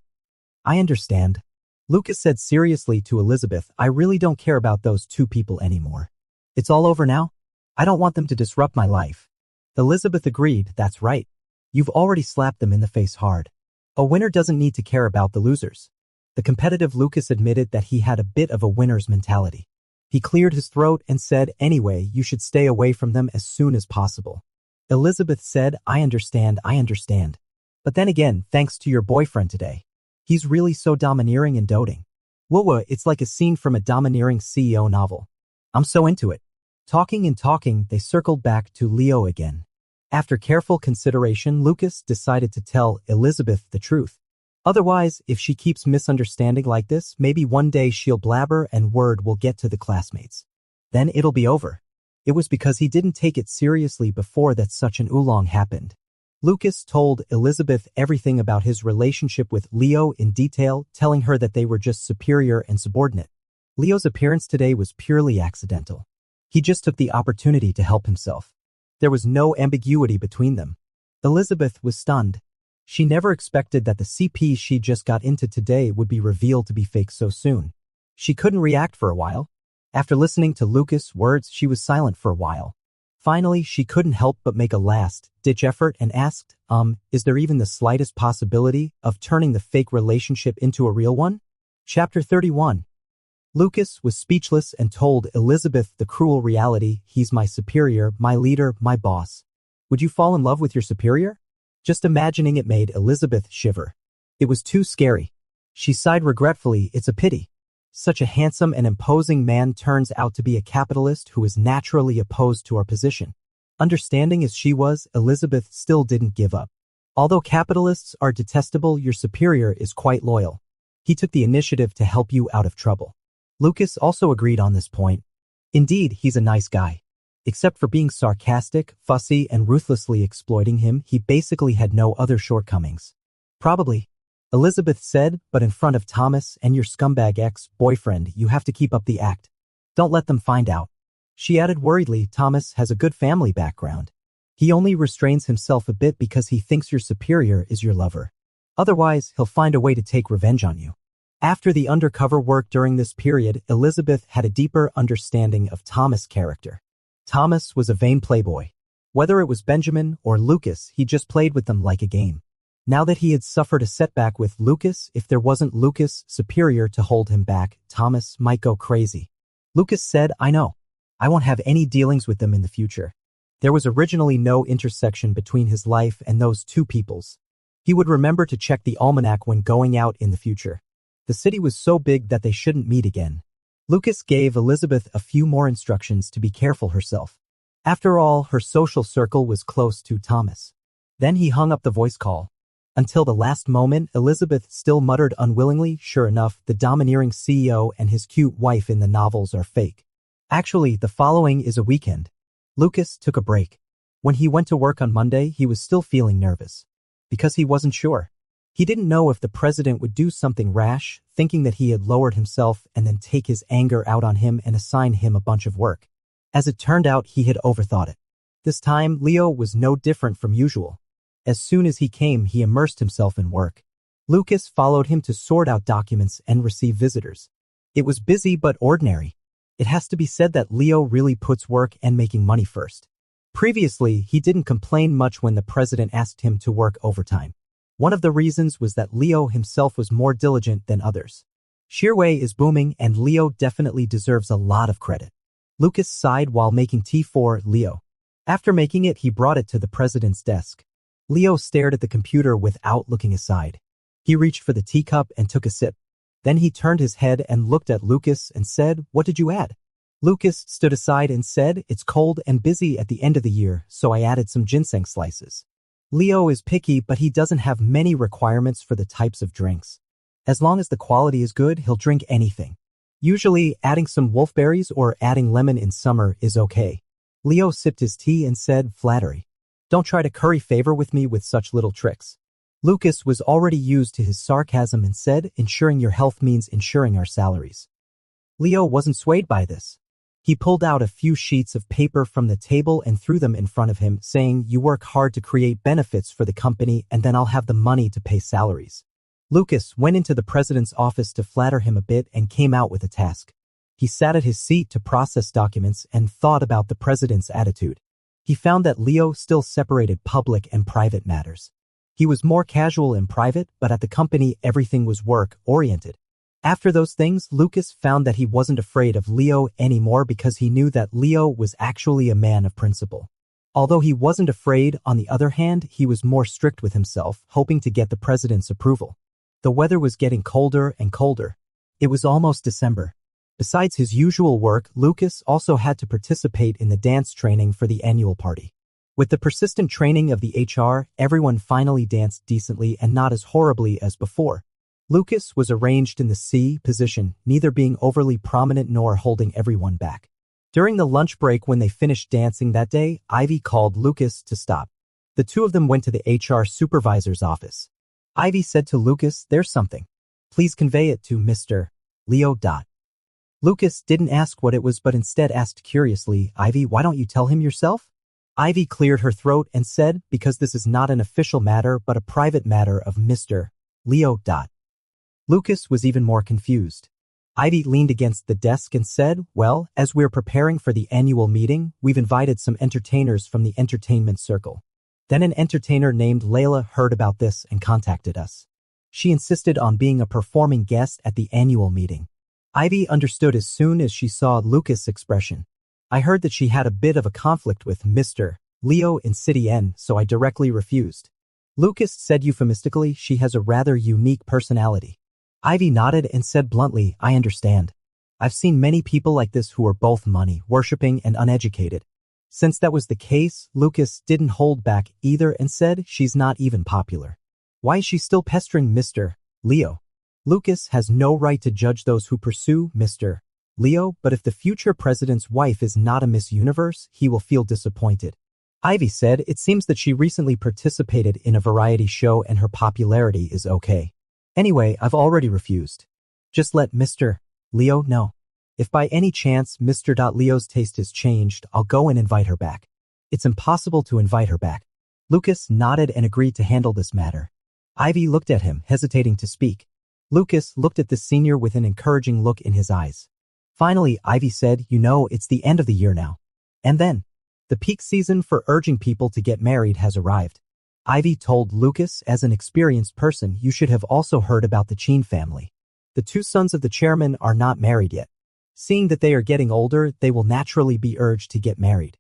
Speaker 1: I understand." Lucas said seriously to Elizabeth, "I really don't care about those two people anymore. It's all over now. I don't want them to disrupt my life." Elizabeth agreed, "That's right. You've already slapped them in the face hard. A winner doesn't need to care about the losers." The competitive Lucas admitted that he had a bit of a winner's mentality. He cleared his throat and said, "Anyway, you should stay away from them as soon as possible." Elizabeth said, I understand. But then again, thanks to your boyfriend today. He's really so domineering and doting. Whoa, it's like a scene from a domineering CEO novel. I'm so into it." Talking and talking, they circled back to Leo again. After careful consideration, Lucas decided to tell Elizabeth the truth. Otherwise, if she keeps misunderstanding like this, maybe one day she'll blabber and word will get to the classmates. Then it'll be over. It was because he didn't take it seriously before that such an oolong happened. Lucas told Elizabeth everything about his relationship with Leo in detail, telling her that they were just superior and subordinate. Leo's appearance today was purely accidental. He just took the opportunity to help himself. There was no ambiguity between them. Elizabeth was stunned. She never expected that the CP she just got into today would be revealed to be fake so soon. She couldn't react for a while. After listening to Lucas' words, she was silent for a while. Finally, she couldn't help but make a last-ditch effort and asked, is there even the slightest possibility of turning the fake relationship into a real one? Chapter 31. Lucas was speechless and told Elizabeth the cruel reality. He's my superior, my leader, my boss. Would you fall in love with your superior? Just imagining it made Elizabeth shiver. It was too scary. She sighed regretfully, it's a pity. Such a handsome and imposing man turns out to be a capitalist who is naturally opposed to our position. Understanding as she was, Elizabeth still didn't give up. Although capitalists are detestable, your superior is quite loyal. He took the initiative to help you out of trouble. Lucas also agreed on this point. Indeed, he's a nice guy. Except for being sarcastic, fussy, and ruthlessly exploiting him, he basically had no other shortcomings. Probably. Elizabeth said, but in front of Thomas and your scumbag ex-boyfriend, you have to keep up the act. Don't let them find out. She added worriedly, Thomas has a good family background. He only restrains himself a bit because he thinks your superior is your lover. Otherwise, he'll find a way to take revenge on you. After the undercover work during this period, Elizabeth had a deeper understanding of Thomas' character. Thomas was a vain playboy. Whether it was Benjamin or Lucas, he just played with them like a game. Now that he had suffered a setback with Lucas, if there wasn't Lucas' superior to hold him back, Thomas might go crazy. Lucas said, I know. I won't have any dealings with them in the future. There was originally no intersection between his life and those two people's. He would remember to check the almanac when going out in the future. The city was so big that they shouldn't meet again. Lucas gave Elizabeth a few more instructions to be careful herself. After all, her social circle was close to Thomas. Then he hung up the voice call. Until the last moment, Elizabeth still muttered unwillingly, sure enough, the domineering CEO and his cute wife in the novels are fake. Actually, the following is a weekend. Lucas took a break. When he went to work on Monday, he was still feeling nervous. Because he wasn't sure. He didn't know if the president would do something rash, thinking that he had lowered himself and then take his anger out on him and assign him a bunch of work. As it turned out, he had overthought it. This time, Leo was no different from usual. As soon as he came, he immersed himself in work. Lucas followed him to sort out documents and receive visitors. It was busy but ordinary. It has to be said that Leo really puts work and making money first. Previously, he didn't complain much when the president asked him to work overtime. One of the reasons was that Leo himself was more diligent than others. Yaoi is booming and Leo definitely deserves a lot of credit. Lucas sighed while making tea for Leo. After making it, he brought it to the president's desk. Leo stared at the computer without looking aside. He reached for the teacup and took a sip. Then he turned his head and looked at Lucas and said, "What did you add?" Lucas stood aside and said, "It's cold and busy at the end of the year, so I added some ginseng slices." Leo is picky, but he doesn't have many requirements for the types of drinks. As long as the quality is good, he'll drink anything. Usually, adding some wolfberries or adding lemon in summer is okay. Leo sipped his tea and said, "Flattery. Don't try to curry favor with me with such little tricks." Lucas was already used to his sarcasm and said, "Ensuring your health means ensuring our salaries." Leo wasn't swayed by this. He pulled out a few sheets of paper from the table and threw them in front of him, saying, "You work hard to create benefits for the company and then I'll have the money to pay salaries." Lucas went into the president's office to flatter him a bit and came out with a task. He sat at his seat to process documents and thought about the president's attitude. He found that Leo still separated public and private matters. He was more casual in private, but at the company everything was work-oriented. After those things, Lucas found that he wasn't afraid of Leo anymore because he knew that Leo was actually a man of principle. Although he wasn't afraid, on the other hand, he was more strict with himself, hoping to get the president's approval. The weather was getting colder and colder. It was almost December. Besides his usual work, Lucas also had to participate in the dance training for the annual party. With the persistent training of the HR, everyone finally danced decently and not as horribly as before. Lucas was arranged in the C position, neither being overly prominent nor holding everyone back. During the lunch break when they finished dancing that day, Ivy called Lucas to stop. The two of them went to the HR supervisor's office. Ivy said to Lucas, "There's something. Please convey it to Mr. Leo. Lucas didn't ask what it was but instead asked curiously, "Ivy, why don't you tell him yourself?" Ivy cleared her throat and said, "Because this is not an official matter but a private matter of Mr. Leo. Lucas was even more confused. Ivy leaned against the desk and said, "Well, as we're preparing for the annual meeting, we've invited some entertainers from the entertainment circle." Then an entertainer named Layla heard about this and contacted us. She insisted on being a performing guest at the annual meeting. Ivy understood as soon as she saw Lucas' expression. "I heard that she had a bit of a conflict with Mr. Leo in City N, so I directly refused." Lucas said euphemistically, "She has a rather unique personality." Ivy nodded and said bluntly, "I understand. I've seen many people like this who are both money-worshipping and uneducated." Since that was the case, Lucas didn't hold back either and said, "She's not even popular. Why is she still pestering Mr. Leo?" Lucas has no right to judge those who pursue Mr. Leo, but if the future president's wife is not a Miss Universe, he will feel disappointed. Ivy said, "It seems that she recently participated in a variety show and her popularity is okay. Anyway, I've already refused. Just let Mr. Leo know. If by any chance Mr. Leo's taste has changed, I'll go and invite her back." It's impossible to invite her back. Lucas nodded and agreed to handle this matter. Ivy looked at him, hesitating to speak. Lucas looked at the senior with an encouraging look in his eyes. Finally, Ivy said, "You know, it's the end of the year now. And then, the peak season for urging people to get married has arrived." Ivy told Lucas, "As an experienced person, you should have also heard about the Chin family. The two sons of the chairman are not married yet. Seeing that they are getting older, they will naturally be urged to get married."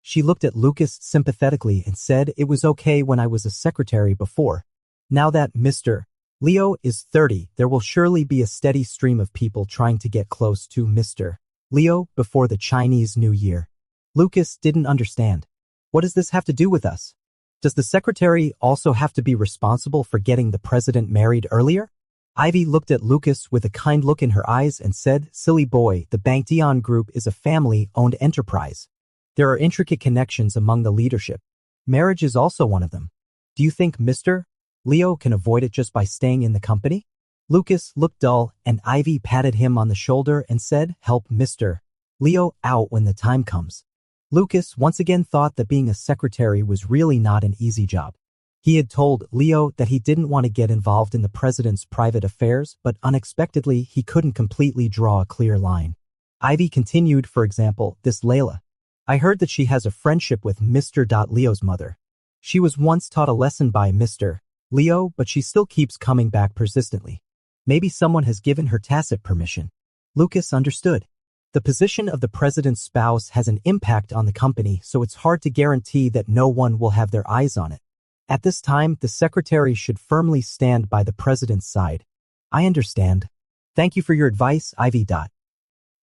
Speaker 1: She looked at Lucas sympathetically and said, "It was okay when I was a secretary before. Now that Mr. Leo is 30, there will surely be a steady stream of people trying to get close to Mr. Leo before the Chinese New Year." Lucas didn't understand. What does this have to do with us? Does the secretary also have to be responsible for getting the president married earlier? Ivy looked at Lucas with a kind look in her eyes and said, "Silly boy, the back.And group is a family-owned enterprise. There are intricate connections among the leadership. Marriage is also one of them. Do you think Mr. Leo can avoid it just by staying in the company?" Lucas looked dull, and Ivy patted him on the shoulder and said, "Help Mr. Leo out when the time comes." Lucas once again thought that being a secretary was really not an easy job. He had told Leo that he didn't want to get involved in the president's private affairs, but unexpectedly he couldn't completely draw a clear line. Ivy continued, "For example, this Layla. I heard that she has a friendship with Mr. Leo's mother. She was once taught a lesson by Mr. Leo, but she still keeps coming back persistently. Maybe someone has given her tacit permission." Lucas understood. The position of the president's spouse has an impact on the company, so it's hard to guarantee that no one will have their eyes on it. At this time, the secretary should firmly stand by the president's side. "I understand. Thank you for your advice, Ivy.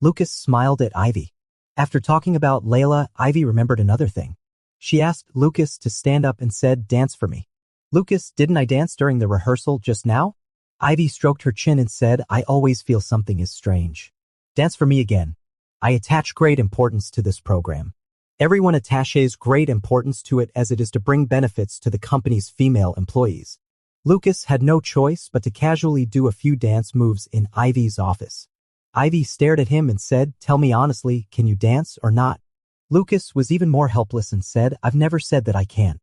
Speaker 1: Lucas smiled at Ivy. After talking about Layla, Ivy remembered another thing. She asked Lucas to stand up and said, "Dance for me." "Lucas, didn't I dance during the rehearsal just now?" Ivy stroked her chin and said, "I always feel something is strange. Dance for me again. I attach great importance to this program. Everyone attaches great importance to it as it is to bring benefits to the company's female employees." Lucas had no choice but to casually do a few dance moves in Ivy's office. Ivy stared at him and said, "Tell me honestly, can you dance or not?" Lucas was even more helpless and said, "I've never said that I can."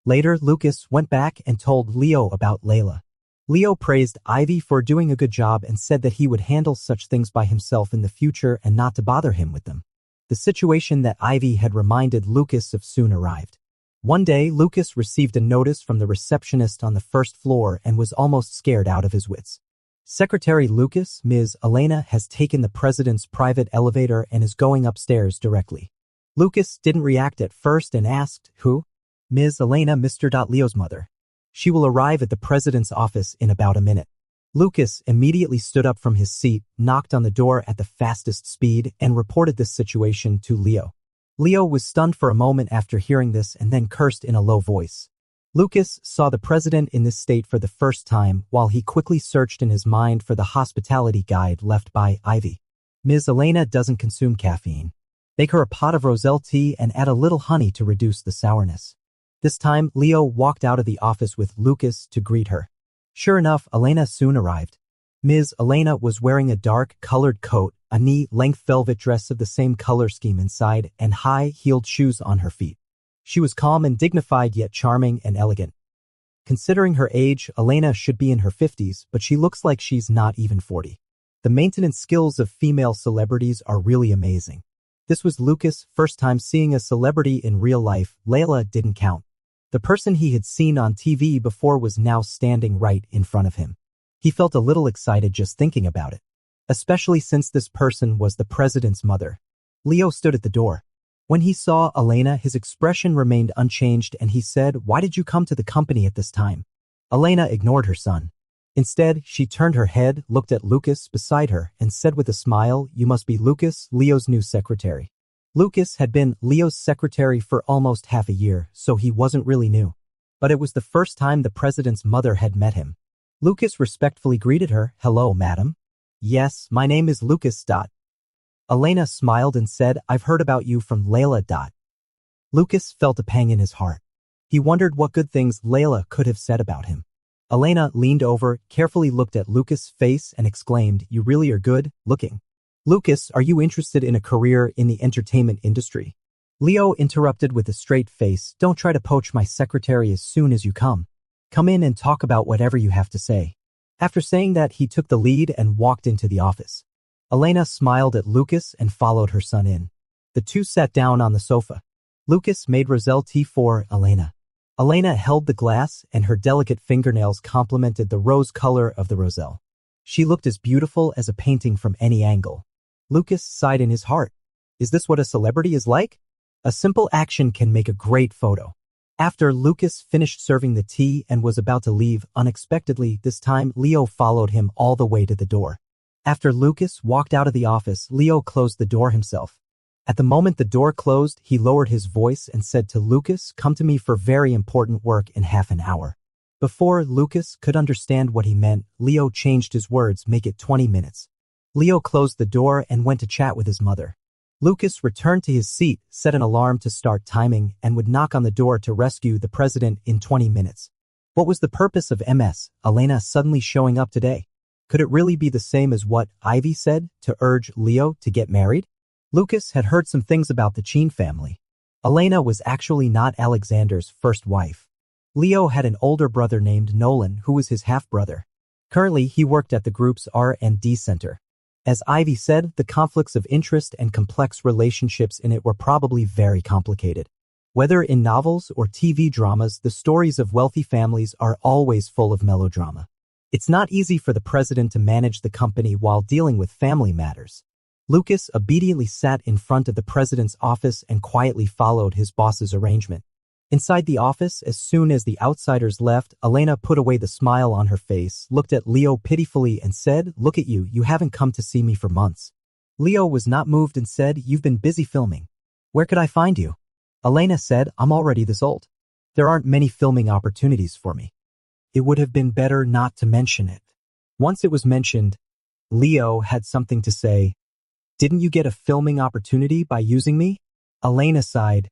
Speaker 1: Later, Lucas went back and told Leo about Layla. Leo praised Ivy for doing a good job and said that he would handle such things by himself in the future and not to bother him with them. The situation that Ivy had reminded Lucas of soon arrived. One day, Lucas received a notice from the receptionist on the first floor and was almost scared out of his wits. "Secretary Lucas, Ms. Elena has taken the president's private elevator and is going upstairs directly." Lucas didn't react at first and asked, "Who?" "Ms. Elena, Mr. Leo's mother. She will arrive at the president's office in about a minute." Lucas immediately stood up from his seat, knocked on the door at the fastest speed, and reported this situation to Leo. Leo was stunned for a moment after hearing this and then cursed in a low voice. Lucas saw the president in this state for the first time while he quickly searched in his mind for the hospitality guide left by Ivy. "Ms. Elena doesn't consume caffeine. Make her a pot of roselle tea and add a little honey to reduce the sourness." This time, Leo walked out of the office with Lucas to greet her. Sure enough, Elena soon arrived. Ms. Elena was wearing a dark-colored coat, a knee-length velvet dress of the same color scheme inside, and high-heeled shoes on her feet. She was calm and dignified yet charming and elegant. Considering her age, Elena should be in her 50s, but she looks like she's not even 40. The maintenance skills of female celebrities are really amazing. This was Lucas' first time seeing a celebrity in real life. Layla didn't count. The person he had seen on TV before was now standing right in front of him. He felt a little excited just thinking about it, especially since this person was the president's mother. Leo stood at the door. When he saw Elena, his expression remained unchanged and he said, "Why did you come to the company at this time?" Elena ignored her son. Instead, she turned her head, looked at Lucas beside her, and said with a smile, "You must be Lucas, Leo's new secretary." Lucas had been Leo's secretary for almost half a year, so he wasn't really new. But it was the first time the president's mother had met him. Lucas respectfully greeted her, "Hello, madam." "Yes, my name is Lucas. Elena smiled and said, "I've heard about you from Layla. Lucas felt a pang in his heart. He wondered what good things Layla could have said about him. Elena leaned over, carefully looked at Lucas' face and exclaimed, "You really are good looking. Lucas, are you interested in a career in the entertainment industry?" Leo interrupted with a straight face, "Don't try to poach my secretary as soon as you come. Come in and talk about whatever you have to say." After saying that, he took the lead and walked into the office. Elena smiled at Lucas and followed her son in. The two sat down on the sofa. Lucas made roselle tea for Elena. Elena held the glass and her delicate fingernails complemented the rose color of the roselle. She looked as beautiful as a painting from any angle. Lucas sighed in his heart. Is this what a celebrity is like? A simple action can make a great photo. After Lucas finished serving the tea and was about to leave, unexpectedly, this time Leo followed him all the way to the door. After Lucas walked out of the office, Leo closed the door himself. At the moment the door closed, he lowered his voice and said to Lucas, "Come to me for very important work in half an hour." Before Lucas could understand what he meant, Leo changed his words, make it 20 minutes. Leo closed the door and went to chat with his mother. Lucas returned to his seat, set an alarm to start timing, and would knock on the door to rescue the president in 20 minutes. What was the purpose of Elena suddenly showing up today? Could it really be the same as what Ivy said, to urge Leo to get married? Lucas had heard some things about the Chin family. Elena was actually not Alexander's first wife. Leo had an older brother named Nolan who was his half-brother. Currently, he worked at the group's R&D center. As Ivy said, the conflicts of interest and complex relationships in it were probably very complicated. Whether in novels or TV dramas, the stories of wealthy families are always full of melodrama. It's not easy for the president to manage the company while dealing with family matters. Lucas obediently sat in front of the president's office and quietly followed his boss's arrangement. Inside the office, as soon as the outsiders left, Elena put away the smile on her face, looked at Leo pitifully and said, "Look at you, you haven't come to see me for months." Leo was not moved and said, "You've been busy filming. Where could I find you?" Elena said, "I'm already this old. There aren't many filming opportunities for me." It would have been better not to mention it. Once it was mentioned, Leo had something to say. "Didn't you get a filming opportunity by using me?" Elena sighed.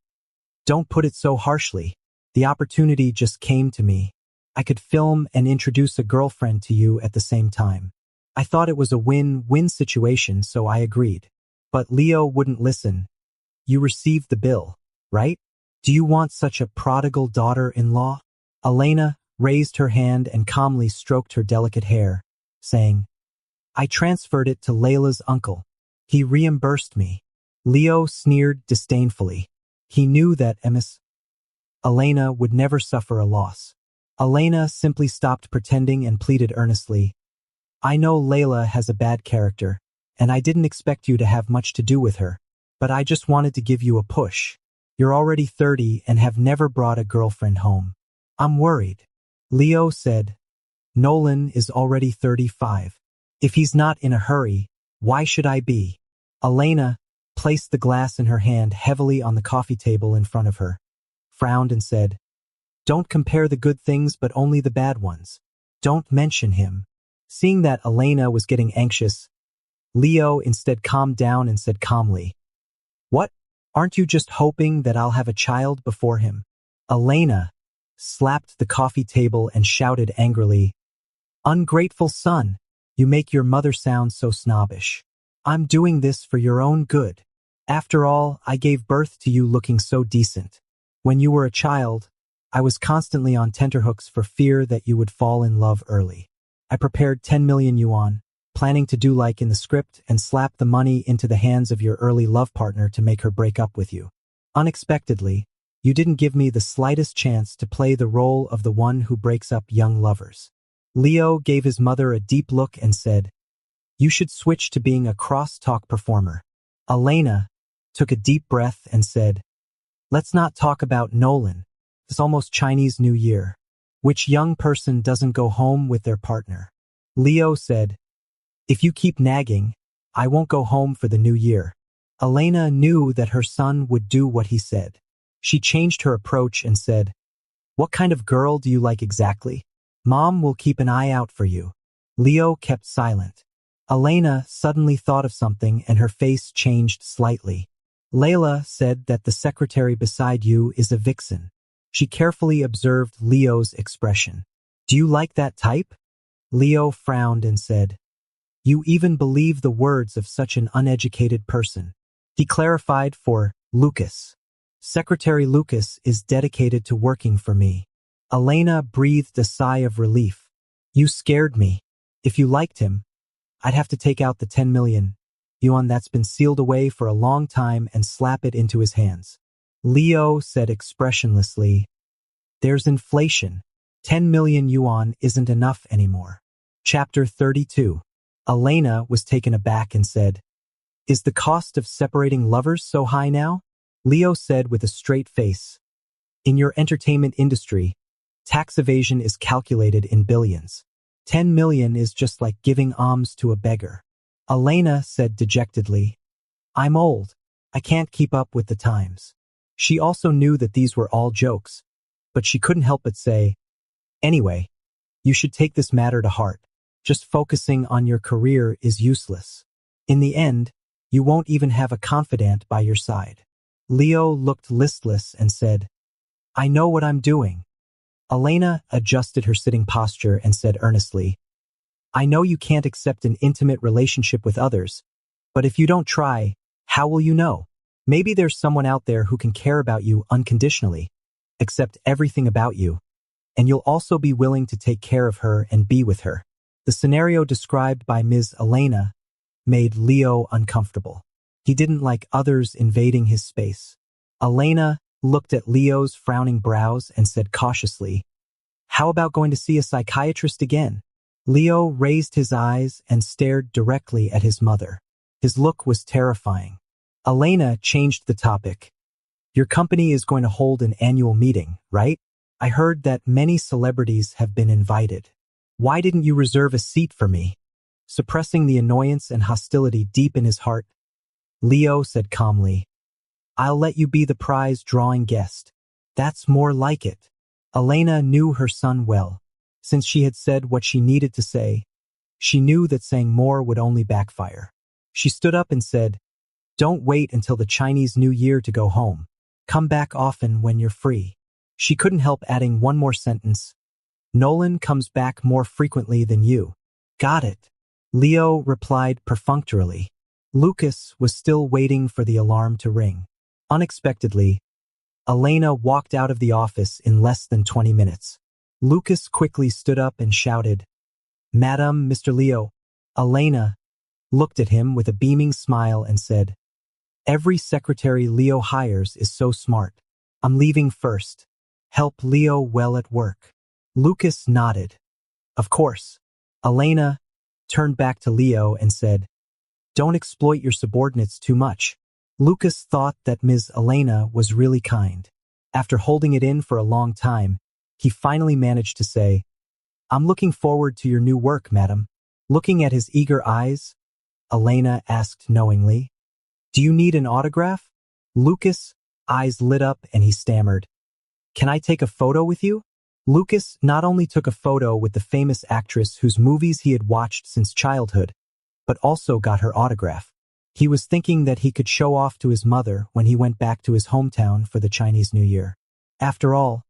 Speaker 1: "Don't put it so harshly. The opportunity just came to me. I could film and introduce a girlfriend to you at the same time. I thought it was a win-win situation, so I agreed." But Leo wouldn't listen. "You received the bill, right? Do you want such a prodigal daughter-in-law?" Elena raised her hand and calmly stroked her delicate hair, saying, "I transferred it to Layla's uncle. He reimbursed me." Leo sneered disdainfully. He knew that Elena would never suffer a loss. Elena simply stopped pretending and pleaded earnestly, "I know Layla has a bad character, and I didn't expect you to have much to do with her, but I just wanted to give you a push. You're already 30 and have never brought a girlfriend home. I'm worried." Leo said, "Nolan is already 35. If he's not in a hurry, why should I be?" Elena placed the glass in her hand heavily on the coffee table in front of her, frowned and said, "Don't compare the good things but only the bad ones. Don't mention him." Seeing that Elena was getting anxious, Leo instead calmed down and said calmly, "What? Aren't you just hoping that I'll have a child before him?" Elena slapped the coffee table and shouted angrily, "Ungrateful son, you make your mother sound so snobbish. I'm doing this for your own good. After all, I gave birth to you looking so decent. When you were a child, I was constantly on tenterhooks for fear that you would fall in love early. I prepared 10 million yuan, planning to do like in the script and slap the money into the hands of your early love partner to make her break up with you. Unexpectedly, you didn't give me the slightest chance to play the role of the one who breaks up young lovers." Leo gave his mother a deep look and said, "You should switch to being a cross-talk performer." Elena took a deep breath and said, "Let's not talk about Nolan. It's almost Chinese New Year. Which young person doesn't go home with their partner?" Leo said, "If you keep nagging, I won't go home for the new year." Elena knew that her son would do what he said. She changed her approach and said, "What kind of girl do you like exactly? Mom will keep an eye out for you." Leo kept silent. Elena suddenly thought of something and her face changed slightly. "Layla said that the secretary beside you is a vixen." She carefully observed Leo's expression. "Do you like that type?" Leo frowned and said, "You even believe the words of such an uneducated person." He clarified for Lucas. "Secretary Lucas is dedicated to working for me." Elena breathed a sigh of relief. "You scared me. If you liked him, I'd have to take out the 10 million yuan that's been sealed away for a long time and slap it into his hands." Leo said expressionlessly, "There's inflation. 10 million yuan isn't enough anymore." Chapter 32. Elena was taken aback and said, "Is the cost of separating lovers so high now?" Leo said with a straight face, "In your entertainment industry, tax evasion is calculated in billions. 10 million is just like giving alms to a beggar." Elena said dejectedly, "I'm old. I can't keep up with the times." She also knew that these were all jokes, but she couldn't help but say, Anyway, you should take this matter to heart. Just focusing on your career is useless. In the end, you won't even have a confidant by your side. Leo looked listless and said, I know what I'm doing. Elena adjusted her sitting posture and said earnestly, I know you can't accept an intimate relationship with others, but if you don't try, how will you know? Maybe there's someone out there who can care about you unconditionally, accept everything about you, and you'll also be willing to take care of her and be with her. The scenario described by Ms. Elena made Leo uncomfortable. He didn't like others invading his space. Elena looked at Leo's frowning brows and said cautiously, How about going to see a psychiatrist again? Leo raised his eyes and stared directly at his mother. His look was terrifying. Elena changed the topic. Your company is going to hold an annual meeting, right? I heard that many celebrities have been invited. Why didn't you reserve a seat for me? Suppressing the annoyance and hostility deep in his heart, Leo said calmly, I'll let you be the prize-drawing guest. That's more like it. Elena knew her son well. Since she had said what she needed to say, she knew that saying more would only backfire. She stood up and said, Don't wait until the Chinese New Year to go home. Come back often when you're free. She couldn't help adding one more sentence. Nolan comes back more frequently than you. Got it. Leo replied perfunctorily. Lucas was still waiting for the alarm to ring. Unexpectedly, Elena walked out of the office in less than 20 minutes. Lucas quickly stood up and shouted, Madam, Mr. Leo. Elena looked at him with a beaming smile and said, Every secretary Leo hires is so smart. I'm leaving first. Help Leo well at work. Lucas nodded. Of course. Elena turned back to Leo and said, Don't exploit your subordinates too much. Lucas thought that Ms. Elena was really kind. After holding it in for a long time, he finally managed to say, I'm looking forward to your new work, madam. Looking at his eager eyes, Elena asked knowingly, Do you need an autograph? Lucas' eyes lit up and he stammered, Can I take a photo with you? Lucas not only took a photo with the famous actress whose movies he had watched since childhood, but also got her autograph. He was thinking that he could show off to his mother when he went back to his hometown for the Chinese New Year. After all,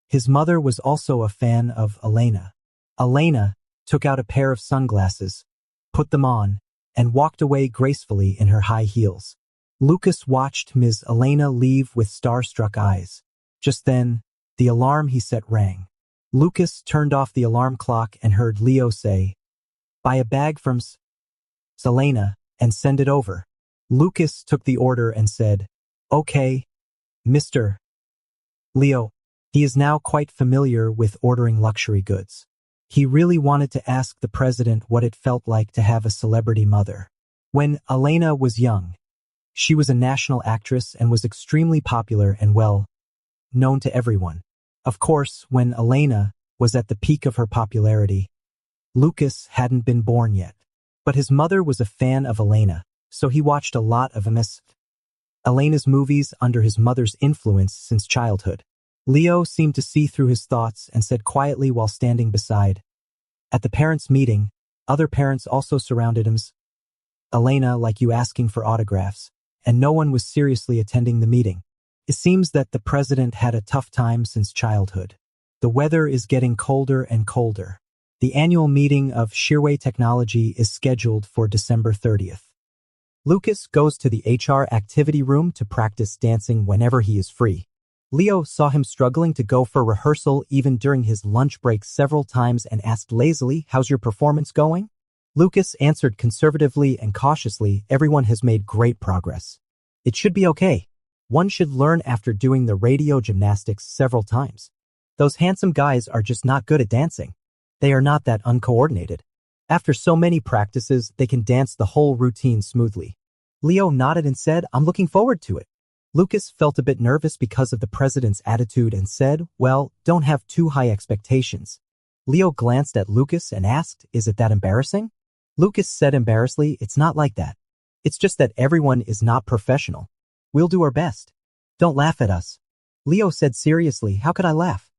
Speaker 1: his mother was also a fan of Elena. Elena took out a pair of sunglasses, put them on, and walked away gracefully in her high heels. Lucas watched Ms. Elena leave with starstruck eyes. Just then, the alarm he set rang. Lucas turned off the alarm clock and heard Leo say, Buy a bag from Elena and send it over. Lucas took the order and said, Okay, Mr. Leo. He is now quite familiar with ordering luxury goods. He really wanted to ask the president what it felt like to have a celebrity mother. When Elena was young, she was a national actress and was extremely popular and well known to everyone. Of course, when Elena was at the peak of her popularity, Lucas hadn't been born yet. But his mother was a fan of Elena, so he watched a lot of Ms. Elena's movies under his mother's influence since childhood. Leo seemed to see through his thoughts and said quietly while standing beside. At the parents' meeting, other parents also surrounded him. Elena like you asking for autographs, and no one was seriously attending the meeting. It seems that the president had a tough time since childhood. The weather is getting colder and colder. The annual meeting of Shearway Technology is scheduled for December 30th. Lucas goes to the HR activity room to practice dancing whenever he is free. Leo saw him struggling to go for rehearsal even during his lunch break several times and asked lazily, How's your performance going? Lucas answered conservatively and cautiously, Everyone has made great progress. It should be okay. One should learn after doing the radio gymnastics several times. Those handsome guys are just not good at dancing. They are not that uncoordinated. After so many practices, they can dance the whole routine smoothly. Leo nodded and said, I'm looking forward to it. Lucas felt a bit nervous because of the president's attitude and said, Well, don't have too high expectations. Leo glanced at Lucas and asked, Is it that embarrassing? Lucas said embarrassedly, It's not like that. It's just that everyone is not professional. We'll do our best. Don't laugh at us. Leo said seriously, How could I laugh?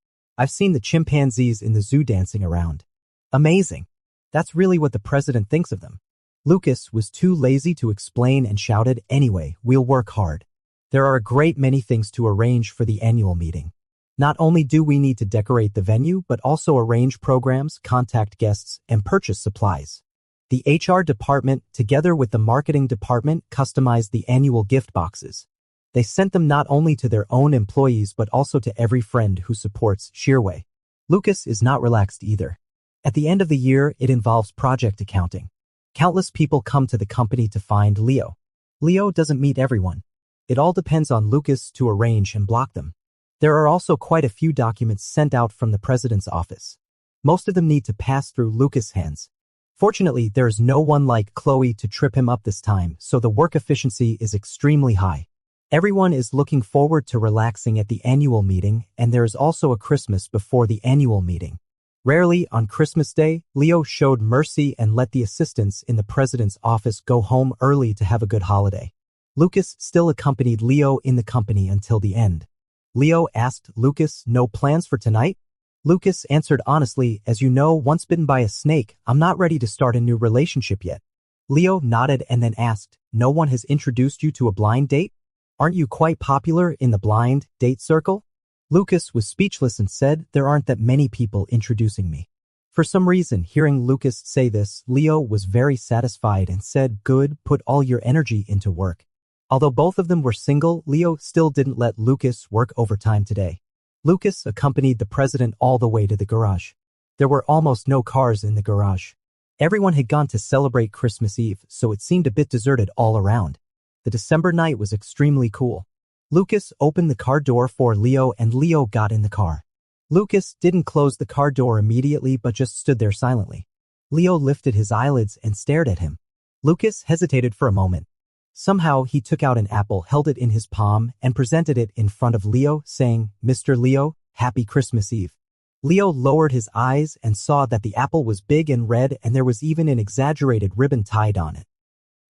Speaker 1: I've seen the chimpanzees in the zoo dancing around. Amazing. That's really what the president thinks of them. Lucas was too lazy to explain and shouted, anyway, we'll work hard. There are a great many things to arrange for the annual meeting. Not only do we need to decorate the venue, but also arrange programs, contact guests, and purchase supplies. The HR department, together with the marketing department, customized the annual gift boxes. They sent them not only to their own employees but also to every friend who supports Shearway. Lucas is not relaxed either. At the end of the year, it involves project accounting. Countless people come to the company to find Leo. Leo doesn't meet everyone. It all depends on Lucas to arrange and block them. There are also quite a few documents sent out from the president's office. Most of them need to pass through Lucas' hands. Fortunately, there is no one like Chloe to trip him up this time, so the work efficiency is extremely high. Everyone is looking forward to relaxing at the annual meeting, and there is also a Christmas before the annual meeting. Rarely, on Christmas Day, Leo showed mercy and let the assistants in the president's office go home early to have a good holiday. Lucas still accompanied Leo in the company until the end. Leo asked Lucas, no plans for tonight? Lucas answered honestly, as you know, once bitten by a snake, I'm not ready to start a new relationship yet. Leo nodded and then asked, no one has introduced you to a blind date? Aren't you quite popular in the blind date circle? Lucas was speechless and said, there aren't that many people introducing me. For some reason, hearing Lucas say this, Leo was very satisfied and said, good, put all your energy into work. Although both of them were single, Leo still didn't let Lucas work overtime today. Lucas accompanied the president all the way to the garage. There were almost no cars in the garage. Everyone had gone to celebrate Christmas Eve, so it seemed a bit deserted all around. The December night was extremely cool. Lucas opened the car door for Leo and Leo got in the car. Lucas didn't close the car door immediately but just stood there silently. Leo lifted his eyelids and stared at him. Lucas hesitated for a moment. Somehow he took out an apple, held it in his palm, and presented it in front of Leo, saying, Mr. Leo, Happy Christmas Eve. Leo lowered his eyes and saw that the apple was big and red and there was even an exaggerated ribbon tied on it.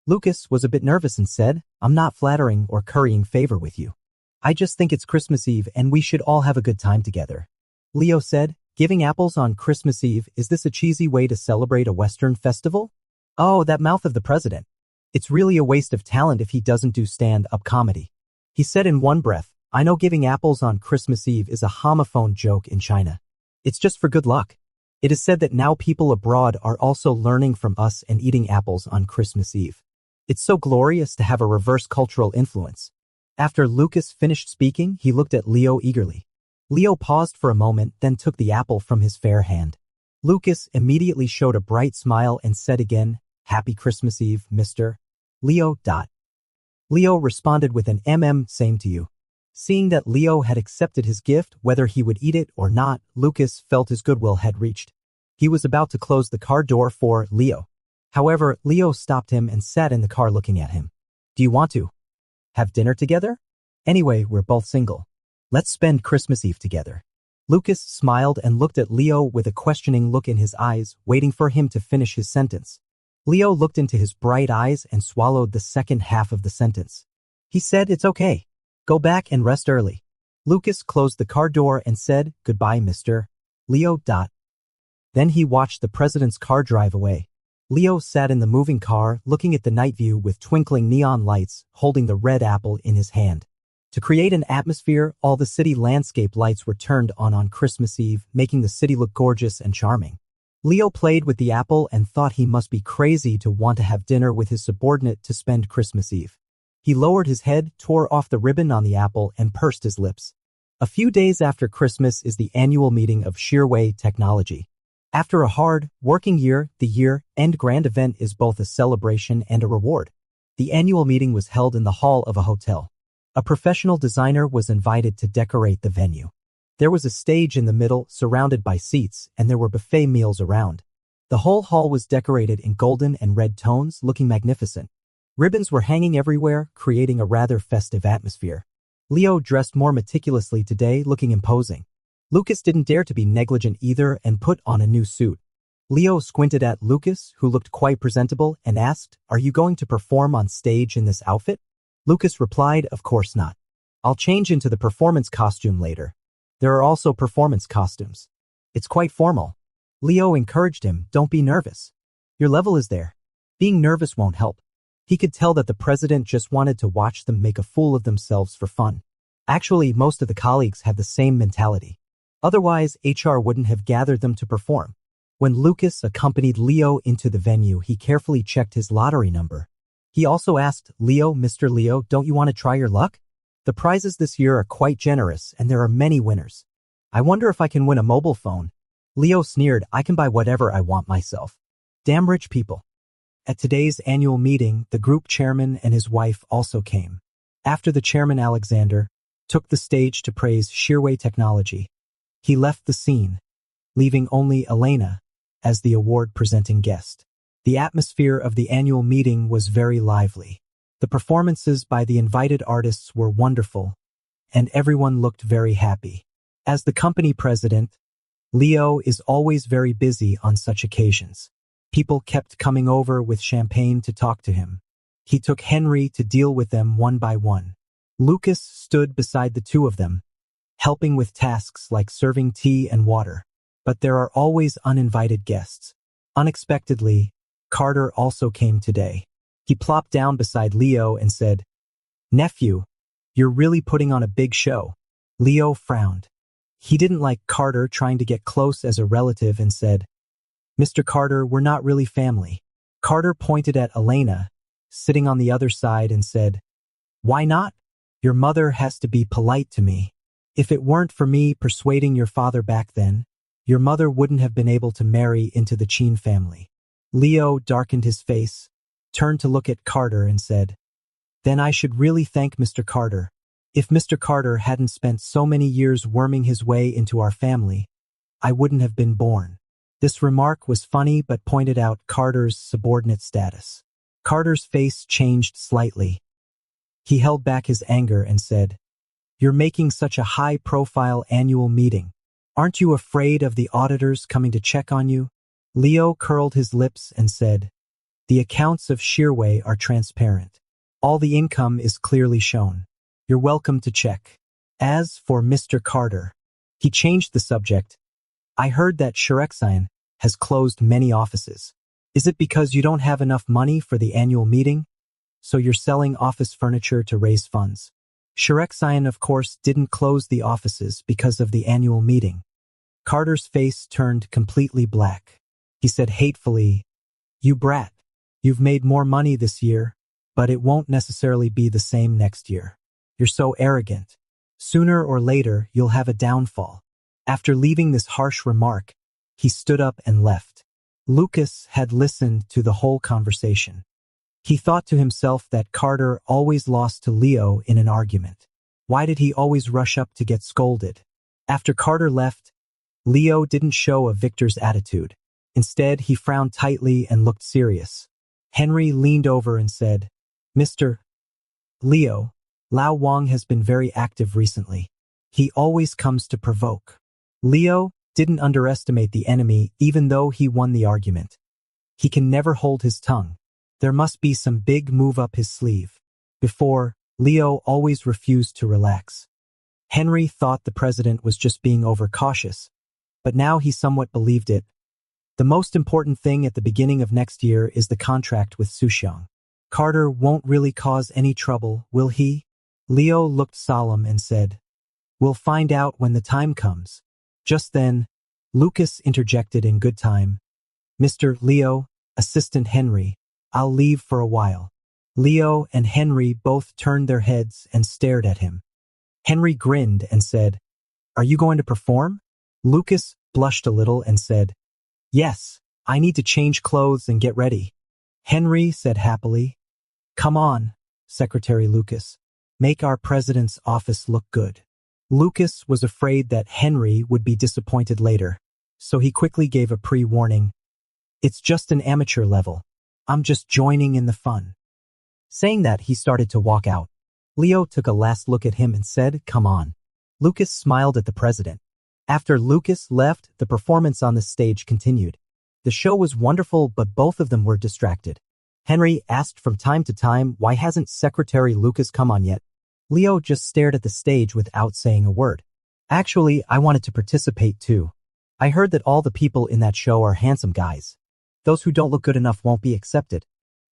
Speaker 1: Lucas was a bit nervous and said, I'm not flattering or currying favor with you. I just think it's Christmas Eve and we should all have a good time together. Leo said, giving apples on Christmas Eve, is this a cheesy way to celebrate a Western festival? Oh, that mouth of the president. It's really a waste of talent if he doesn't do stand-up comedy. He said in one breath, I know giving apples on Christmas Eve is a homophone joke in China. It's just for good luck. It is said that now people abroad are also learning from us and eating apples on Christmas Eve. It's so glorious to have a reverse cultural influence. After Lucas finished speaking, he looked at Leo eagerly. Leo paused for a moment, then took the apple from his fair hand. Lucas immediately showed a bright smile and said again, Happy Christmas Eve, Mr. Leo. Leo responded with an same to you. Seeing that Leo had accepted his gift, whether he would eat it or not, Lucas felt his goodwill had reached. He was about to close the car door for Leo. However, Leo stopped him and sat in the car looking at him. Do you want to have dinner together? Anyway, we're both single. Let's spend Christmas Eve together. Lucas smiled and looked at Leo with a questioning look in his eyes, waiting for him to finish his sentence. Leo looked into his bright eyes and swallowed the second half of the sentence. He said, it's okay. Go back and rest early. Lucas closed the car door and said, goodbye, Mr. Leo. Then he watched the president's car drive away. Leo sat in the moving car, looking at the night view with twinkling neon lights, holding the red apple in his hand. To create an atmosphere, all the city landscape lights were turned on Christmas Eve, making the city look gorgeous and charming. Leo played with the apple and thought he must be crazy to want to have dinner with his subordinate to spend Christmas Eve. He lowered his head, tore off the ribbon on the apple, and pursed his lips. A few days after Christmas is the annual meeting of Shearway Technology. After a hard, working year, the year-end grand event is both a celebration and a reward. The annual meeting was held in the hall of a hotel. A professional designer was invited to decorate the venue. There was a stage in the middle, surrounded by seats, and there were buffet meals around. The whole hall was decorated in golden and red tones, looking magnificent. Ribbons were hanging everywhere, creating a rather festive atmosphere. Leo dressed more meticulously today, looking imposing. Lucas didn't dare to be negligent either and put on a new suit. Leo squinted at Lucas, who looked quite presentable, and asked, are you going to perform on stage in this outfit? Lucas replied, of course not. I'll change into the performance costume later. There are also performance costumes. It's quite formal. Leo encouraged him, don't be nervous. Your level is there. Being nervous won't help. He could tell that the president just wanted to watch them make a fool of themselves for fun. Actually, most of the colleagues have the same mentality. Otherwise, HR wouldn't have gathered them to perform. When Lucas accompanied Leo into the venue, he carefully checked his lottery number. He also asked Leo, Mr. Leo, don't you want to try your luck? The prizes this year are quite generous and there are many winners. I wonder if I can win a mobile phone. Leo sneered, I can buy whatever I want myself. Damn rich people. At today's annual meeting, the group chairman and his wife also came. After the chairman, Alexander, took the stage to praise Shearway technology, he left the scene, leaving only Elena as the award-presenting guest. The atmosphere of the annual meeting was very lively. The performances by the invited artists were wonderful, and everyone looked very happy. As the company president, Leo is always very busy on such occasions. People kept coming over with champagne to talk to him. He took Henry to deal with them one by one. Lucas stood beside the two of them, helping with tasks like serving tea and water. But there are always uninvited guests. Unexpectedly, Carter also came today. He plopped down beside Leo and said, Nephew, you're really putting on a big show. Leo frowned. He didn't like Carter trying to get close as a relative and said, Mr. Carter, we're not really family. Carter pointed at Elena, sitting on the other side, and said, Why not? Your mother has to be polite to me. If it weren't for me persuading your father back then, your mother wouldn't have been able to marry into the Chin family. Leo darkened his face, turned to look at Carter and said, Then I should really thank Mr. Carter. If Mr. Carter hadn't spent so many years worming his way into our family, I wouldn't have been born. This remark was funny but pointed out Carter's subordinate status. Carter's face changed slightly. He held back his anger and said, You're making such a high-profile annual meeting. Aren't you afraid of the auditors coming to check on you? Leo curled his lips and said, The accounts of Shearway are transparent. All the income is clearly shown. You're welcome to check. As for Mr. Carter, he changed the subject. I heard that Sherexian has closed many offices. Is it because you don't have enough money for the annual meeting? So you're selling office furniture to raise funds. Sherexian, of course, didn't close the offices because of the annual meeting. Carter's face turned completely black. He said hatefully, You brat. You've made more money this year, but it won't necessarily be the same next year. You're so arrogant. Sooner or later, you'll have a downfall. After leaving this harsh remark, he stood up and left. Lucas had listened to the whole conversation. He thought to himself that Carter always lost to Leo in an argument. Why did he always rush up to get scolded? After Carter left, Leo didn't show a victor's attitude. Instead, he frowned tightly and looked serious. Henry leaned over and said, Mr. Leo, Lao Wang has been very active recently. He always comes to provoke. Leo didn't underestimate the enemy even though he won the argument. He can never hold his tongue. There must be some big move up his sleeve. Before, Leo always refused to relax. Henry thought the president was just being overcautious, but now he somewhat believed it. The most important thing at the beginning of next year is the contract with Suxiang. Carter won't really cause any trouble, will he? Leo looked solemn and said, We'll find out when the time comes. Just then, Lucas interjected in good time. Mr. Leo, Assistant Henry, I'll leave for a while. Leo and Henry both turned their heads and stared at him. Henry grinned and said, Are you going to perform? Lucas blushed a little and said, Yes, I need to change clothes and get ready. Henry said happily, Come on, Secretary Lucas. Make our president's office look good. Lucas was afraid that Henry would be disappointed later, so he quickly gave a pre-warning. It's just an amateur level. I'm just joining in the fun. Saying that, he started to walk out. Leo took a last look at him and said, Come on. Lucas smiled at the president. After Lucas left, the performance on the stage continued. The show was wonderful, but both of them were distracted. Henry asked from time to time, Why hasn't Secretary Lucas come on yet? Leo just stared at the stage without saying a word. Actually, I wanted to participate too. I heard that all the people in that show are handsome guys. Those who don't look good enough won't be accepted.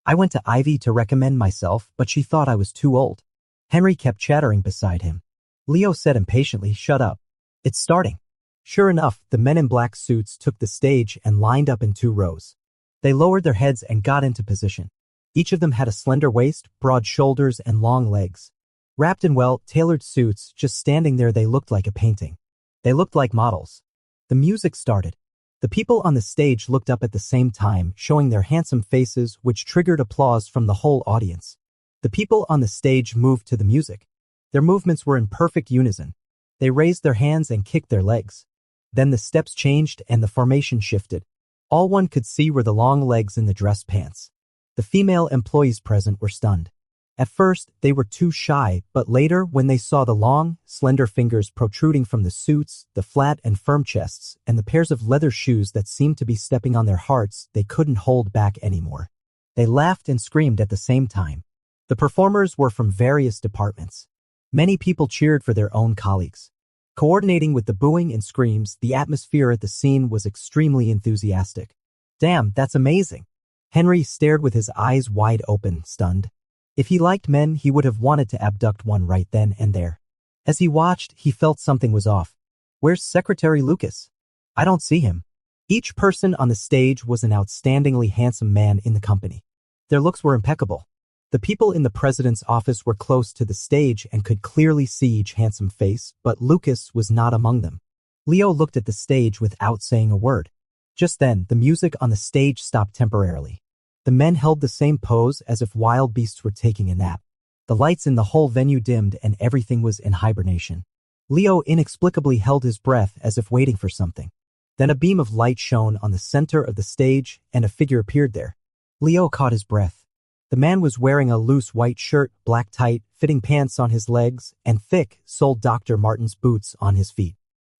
Speaker 1: I went to Ivy to recommend myself, but she thought I was too old. Henry kept chattering beside him. Leo said impatiently, "Shut up. It's starting." Sure enough, the men in black suits took the stage and lined up in 2 rows. They lowered their heads and got into position. Each of them had a slender waist, broad shoulders, and long legs. Wrapped in well-tailored suits, just standing there they looked like a painting. They looked like models. The music started. The people on the stage looked up at the same time, showing their handsome faces, which triggered applause from the whole audience. The people on the stage moved to the music. Their movements were in perfect unison. They raised their hands and kicked their legs. Then the steps changed and the formation shifted. All one could see were the long legs in the dress pants. The female employees present were stunned. At first, they were too shy, but later, when they saw the long, slender fingers protruding from the suits, the flat and firm chests, and the pairs of leather shoes that seemed to be stepping on their hearts, they couldn't hold back anymore. They laughed and screamed at the same time. The performers were from various departments. Many people cheered for their own colleagues. Coordinating with the booing and screams, the atmosphere at the scene was extremely enthusiastic. "Damn, that's amazing." Henry stared with his eyes wide open, stunned. If he liked men, he would have wanted to abduct one right then and there. As he watched, he felt something was off. Where's Secretary Lucas? I don't see him. Each person on the stage was an outstandingly handsome man in the company. Their looks were impeccable. The people in the president's office were close to the stage and could clearly see each handsome face, but Lucas was not among them. Leo looked at the stage without saying a word. Just then, the music on the stage stopped temporarily. The men held the same pose as if wild beasts were taking a nap. The lights in the whole venue dimmed and everything was in hibernation. Leo inexplicably held his breath as if waiting for something. Then a beam of light shone on the center of the stage and a figure appeared there. Leo caught his breath. The man was wearing a loose white shirt, black tight-fitting pants on his legs, and thick-soled Dr. Martens boots on his feet.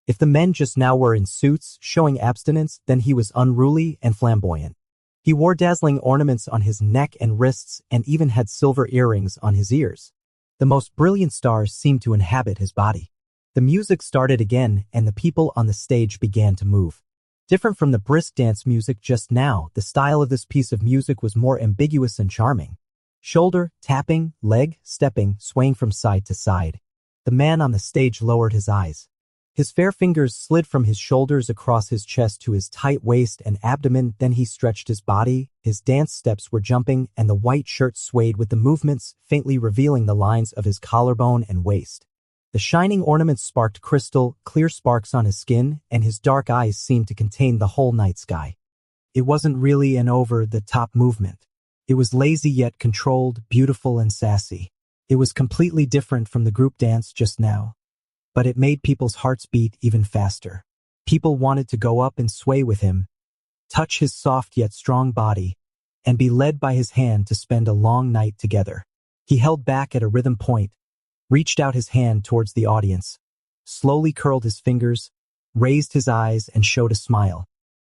Speaker 1: If the men just now were in suits, showing abstinence, then he was unruly and flamboyant. He wore dazzling ornaments on his neck and wrists and even had silver earrings on his ears. The most brilliant stars seemed to inhabit his body. The music started again and the people on the stage began to move. Different from the brisk dance music just now, the style of this piece of music was more ambiguous and charming. Shoulder, tapping, leg, stepping, swaying from side to side. The man on the stage lowered his eyes. His fair fingers slid from his shoulders across his chest to his tight waist and abdomen, then he stretched his body, his dance steps were jumping, and the white shirt swayed with the movements, faintly revealing the lines of his collarbone and waist. The shining ornaments sparked crystal, clear sparks on his skin, and his dark eyes seemed to contain the whole night sky. It wasn't really an over-the-top movement. It was lazy yet controlled, beautiful and sassy. It was completely different from the group dance just now. But it made people's hearts beat even faster. People wanted to go up and sway with him, touch his soft yet strong body, and be led by his hand to spend a long night together. He held back at a rhythm point, reached out his hand towards the audience, slowly curled his fingers, raised his eyes and showed a smile.